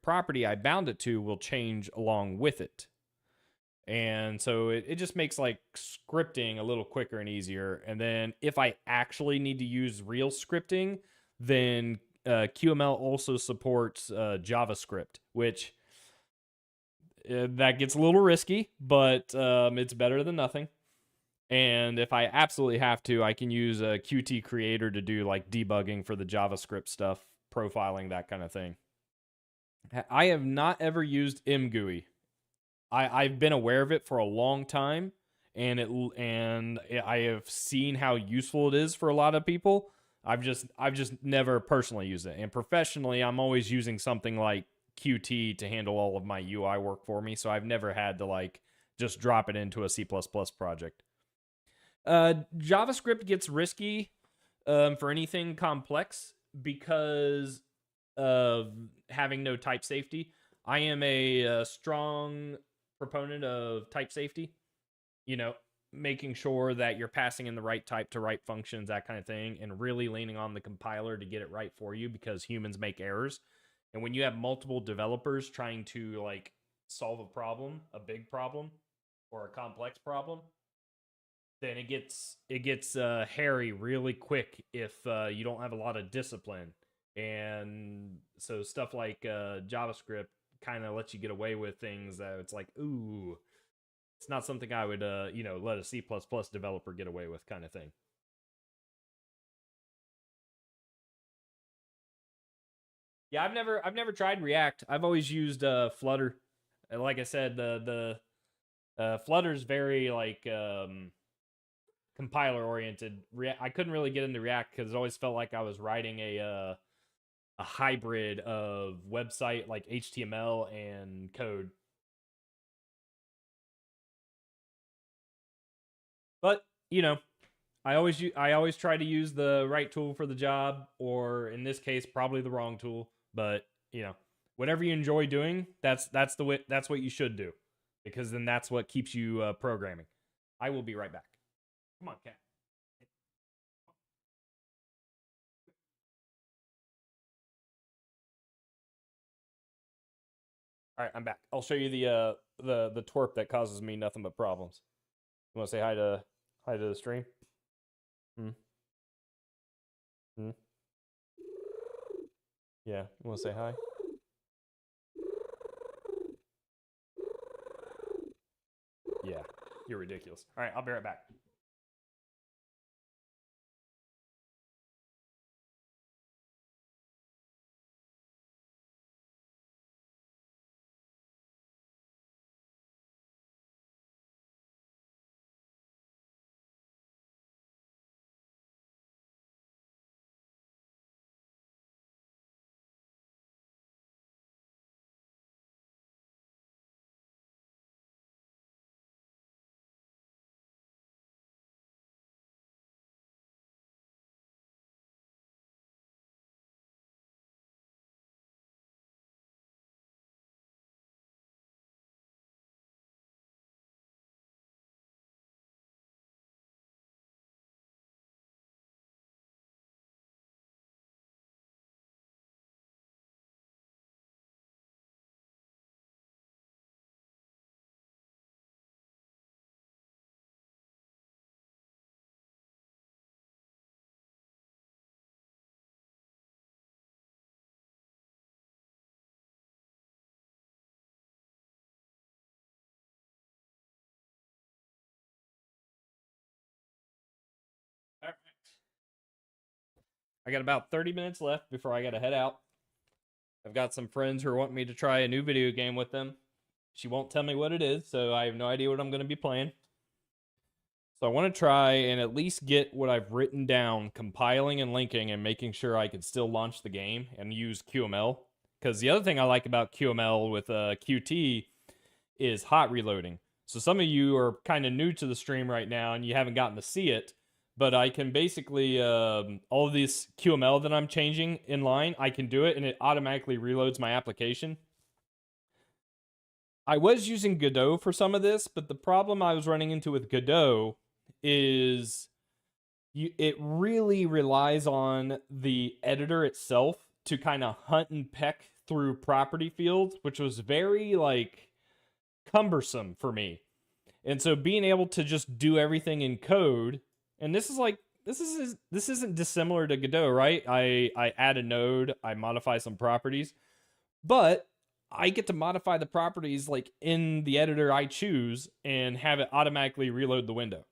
property I bound it to will change along with it. And so it just makes like scripting a little quicker and easier. And then if I actually need to use real scripting, then QML also supports JavaScript, which that gets a little risky, but it's better than nothing. And if I absolutely have to, I can use a Qt Creator to do like debugging for the JavaScript stuff, profiling, that kind of thing. I have not ever used MGUI. I've been aware of it for a long time, and I have seen how useful it is for a lot of people. I've just never personally used it, and professionally, I'm always using something like Qt to handle all of my UI work for me. So I've never had to like just drop it into a C++ project. JavaScript gets risky for anything complex because of having no type safety. I am a strong proponent of type safety. You know, making sure that you're passing in the right type to right functions, that kind of thing, and really leaning on the compiler to get it right for you because humans make errors. And when you have multiple developers trying to like solve a problem, a big problem, or a complex problem, then it gets hairy really quick if you don't have a lot of discipline. And so stuff like JavaScript kind of lets you get away with things that it's like, ooh, it's not something I would let a C++ developer get away with, kind of thing. Yeah, I've never tried React. I've always used Flutter. And like I said, the Flutter's very like compiler oriented. I couldn't really get into React because it always felt like I was writing a hybrid of website like HTML and code. But you know, I always try to use the right tool for the job, or in this case, probably the wrong tool. But whatever you enjoy doing, that's what you should do, because then that's what keeps you programming. I will be right back. Come on, cat. All right, I'm back. I'll show you the twerp that causes me nothing but problems. You want to say hi to the stream? Hmm. Hmm. Yeah. You want to say hi? Yeah. You're ridiculous. All right, I'll be right back. All right. I got about 30 minutes left before I got to head out. I've got some friends who want me to try a new video game with them. She won't tell me what it is, so I have no idea what I'm going to be playing. So I want to try and at least get what I've written down, compiling and linking, and making sure I can still launch the game and use QML. Because the other thing I like about QML with Qt is hot reloading. So some of you are kind of new to the stream right now and you haven't gotten to see it, but I can basically all of this QML that I'm changing in line, I can do it and it automatically reloads my application. I was using Godot for some of this, but the problem I was running into with Godot is it really relies on the editor itself to kind of hunt and peck through property fields, which was very like cumbersome for me. And so being able to just do everything in code, and this isn't dissimilar to Godot, right? I add a node, I modify some properties, but I get to modify the properties like in the editor I choose and have it automatically reload the window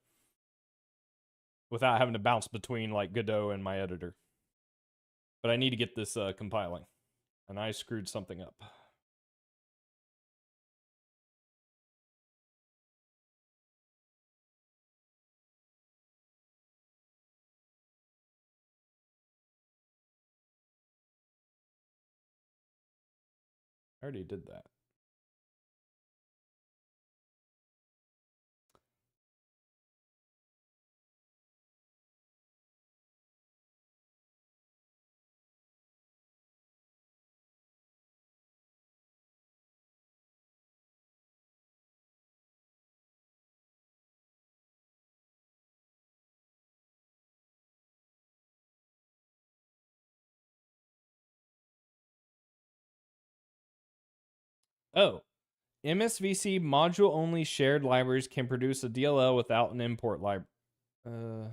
without having to bounce between like Godot and my editor. But I need to get this compiling, and I screwed something up. I already did that. Oh, MSVC module only shared libraries can produce a DLL without an import library. Uh,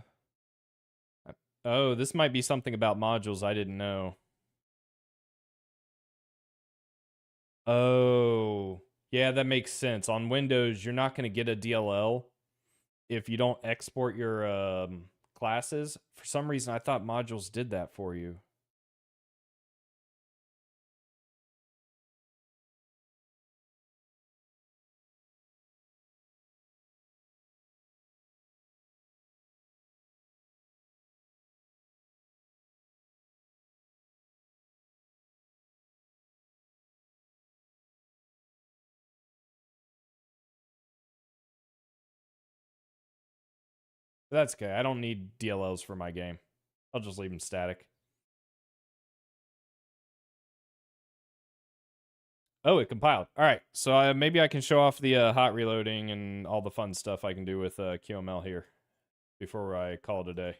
oh, this might be something about modules I didn't know. Oh, yeah, that makes sense. On Windows, you're not going to get a DLL if you don't export your classes. For some reason, I thought modules did that for you. That's okay. I don't need DLLs for my game. I'll just leave them static. Oh, it compiled. All right, so maybe I can show off the hot reloading and all the fun stuff I can do with QML here before I call it a day.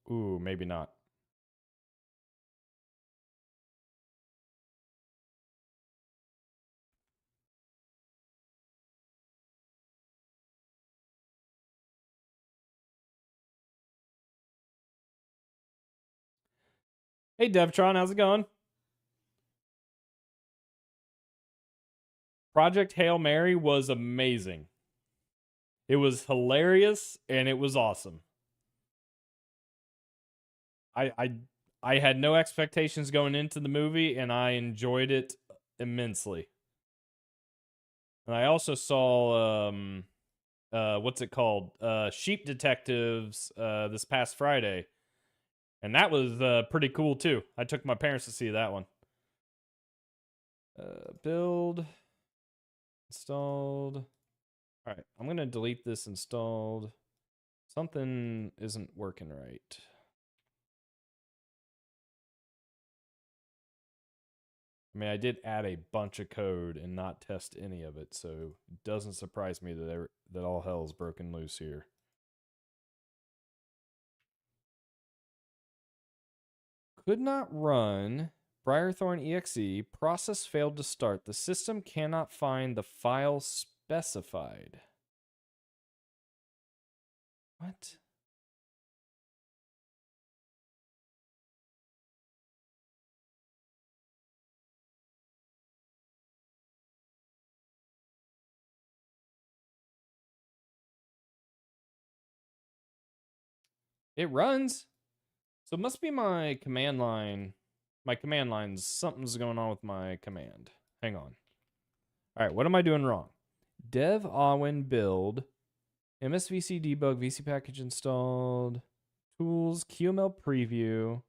Ooh, maybe not. Hey, Devtron, how's it going? Project Hail Mary was amazing. It was hilarious and it was awesome. I had no expectations going into the movie and I enjoyed it immensely. And I also saw what's it called? Sheep Detectives this past Friday. And that was pretty cool too. I took my parents to see that one. Build installed. All right, I'm going to delete this installed. Something isn't working right. I mean, I did add a bunch of code and not test any of it, so it doesn't surprise me that all hell's broken loose here. Could not run Briarthorn exe. Process failed to start. The system cannot find the file specified. What? It runs. So it must be my command line. My command line's something's going on with my command. Hang on. All right, what am I doing wrong? Dev awin build MSVC debug VC package installed. Tools QML preview.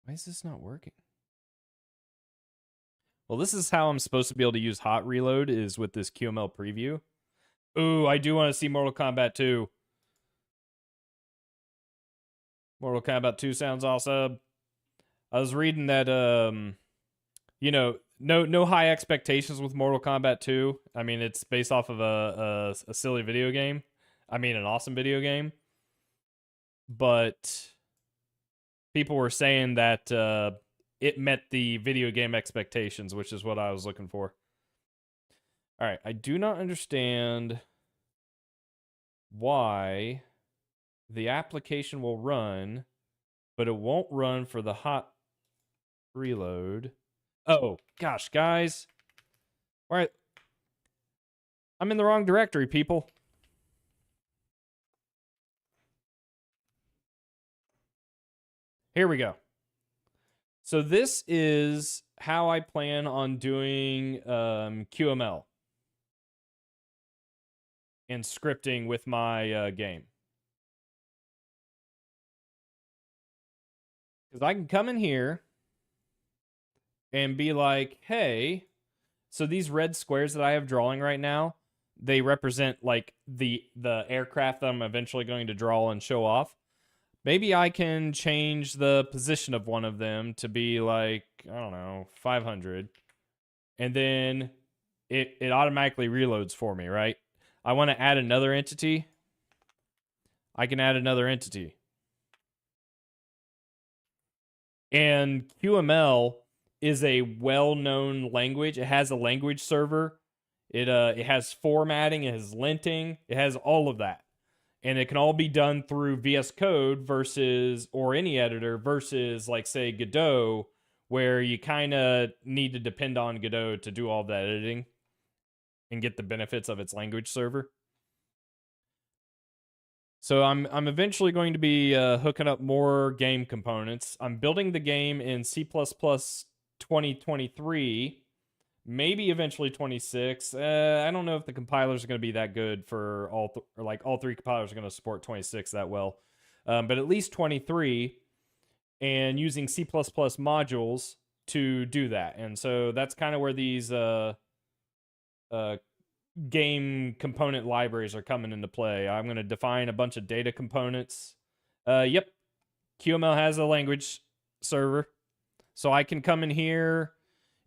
Why is this not working? Well, this is how I'm supposed to be able to use hot reload is with this QML preview. Ooh, I do want to see Mortal Kombat 2. Mortal Kombat 2 sounds awesome. I was reading that you know, no high expectations with Mortal Kombat 2. I mean, it's based off of a silly video game. I mean, an awesome video game. But people were saying that it met the video game expectations, which is what I was looking for. All right, I do not understand why the application will run, but it won't run for the hot reload. Oh, gosh, guys. All right. I'm in the wrong directory, people. Here we go. So this is how I plan on doing QML and scripting with my game. Because I can come in here and be like, hey, so these red squares that I have drawing right now, they represent like the aircraft that I'm eventually going to draw and show off. Maybe I can change the position of one of them to be like, I don't know, 500. And then it automatically reloads for me, right? I want to add another entity. I can add another entity. And QML is a well-known language. It has a language server. It has formatting, it has linting, it has all of that. And it can all be done through VS Code versus, or any editor versus, like, say, Godot, where you kind of need to depend on Godot to do all that editing and get the benefits of its language server. So I'm eventually going to be hooking up more game components. I'm building the game in C++ 2023. maybe eventually 26. I don't know if the compilers are going to be that good for all three compilers are going to support 26 that well. But at least 23, and using C++ modules to do that. And so that's kind of where these game component libraries are coming into play. I'm going to define a bunch of data components. Yep, QML has a language server. So I can come in here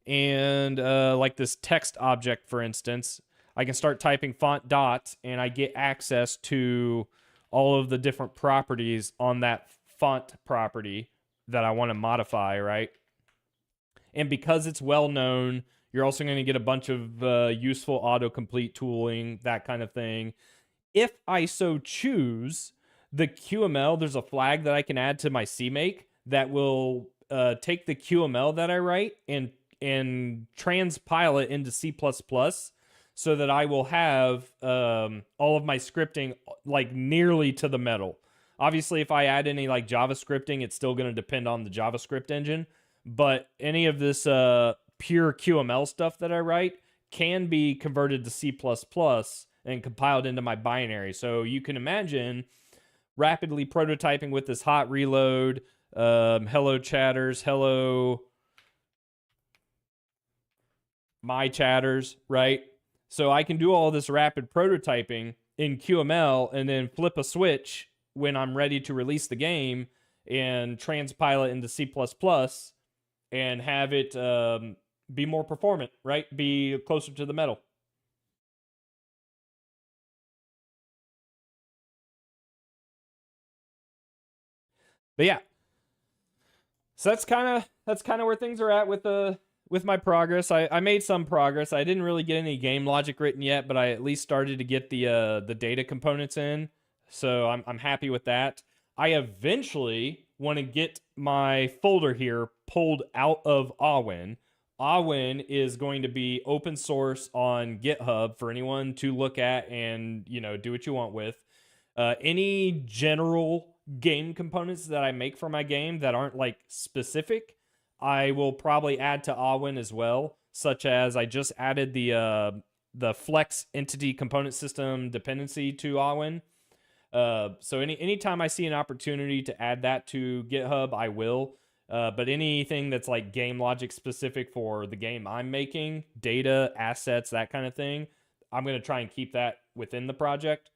and like this text object, for instance, I can start typing font dot and I get access to all of the different properties on that font property that I want to modify, right? And because it's well known, you're also going to get a bunch of useful autocomplete tooling, that kind of thing. If I so choose, the QML, there's a flag that I can add to my CMake that will take the QML that I write and transpile it into C++, so that I will have all of my scripting like nearly to the metal. Obviously, if I add any like JavaScripting, it's still going to depend on the JavaScript engine. But any of this pure QML stuff that I write can be converted to C++ and compiled into my binary. So you can imagine rapidly prototyping with this hot reload, hello chatters, hello my chatters, right? So I can do all this rapid prototyping in QML and then flip a switch when I'm ready to release the game and transpile it into C++ and have it be more performant, right? Be closer to the metal. But yeah, so that's kind of where things are at with my progress. I made some progress. I didn't really get any game logic written yet, but I at least started to get the data components in. So I'm happy with that. I eventually want to get my folder here pulled out of Awin. Awin is going to be open source on GitHub for anyone to look at and, you know, do what you want with. Any general game components that I make for my game that aren't like specific, I will probably add to Awin as well, such as I just added the Flex entity component system dependency to Awin. So anytime I see an opportunity to add that to GitHub, I will. But anything that's like game logic specific for the game I'm making, data, assets, that kind of thing, I'm going to try and keep that within the project.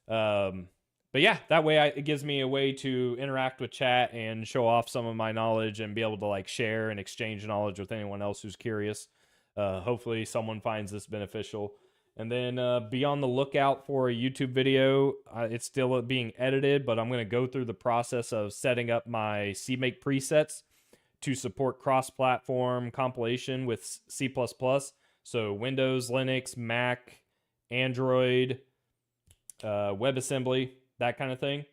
But yeah, that way it gives me a way to interact with chat and show off some of my knowledge and be able to like share and exchange knowledge with anyone else who's curious. Hopefully someone finds this beneficial. And then be on the lookout for a YouTube video. It's still being edited, but I'm going to go through the process of setting up my CMake presets to support cross-platform compilation with C++. So Windows, Linux, Mac, Android, WebAssembly, that kind of thing.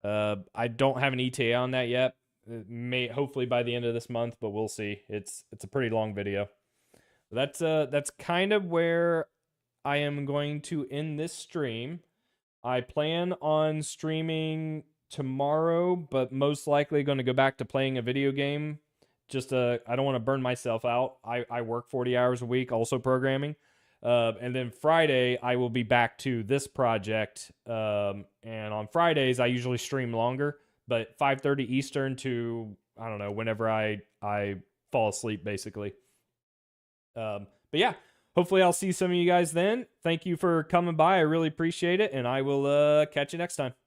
I don't have an ETA on that yet. It may hopefully by the end of this month, but we'll see. It's a pretty long video. That's kind of where I am going to end this stream. I plan on streaming tomorrow, but most likely going to go back to playing a video game. Just I don't want to burn myself out. I work 40 hours a week, also programming. And then Friday, I will be back to this project. And on Fridays, I usually stream longer, but 5:30 Eastern to, I don't know, whenever I fall asleep, basically. But yeah, hopefully I'll see some of you guys then. Thank you for coming by. I really appreciate it, and I will catch you next time.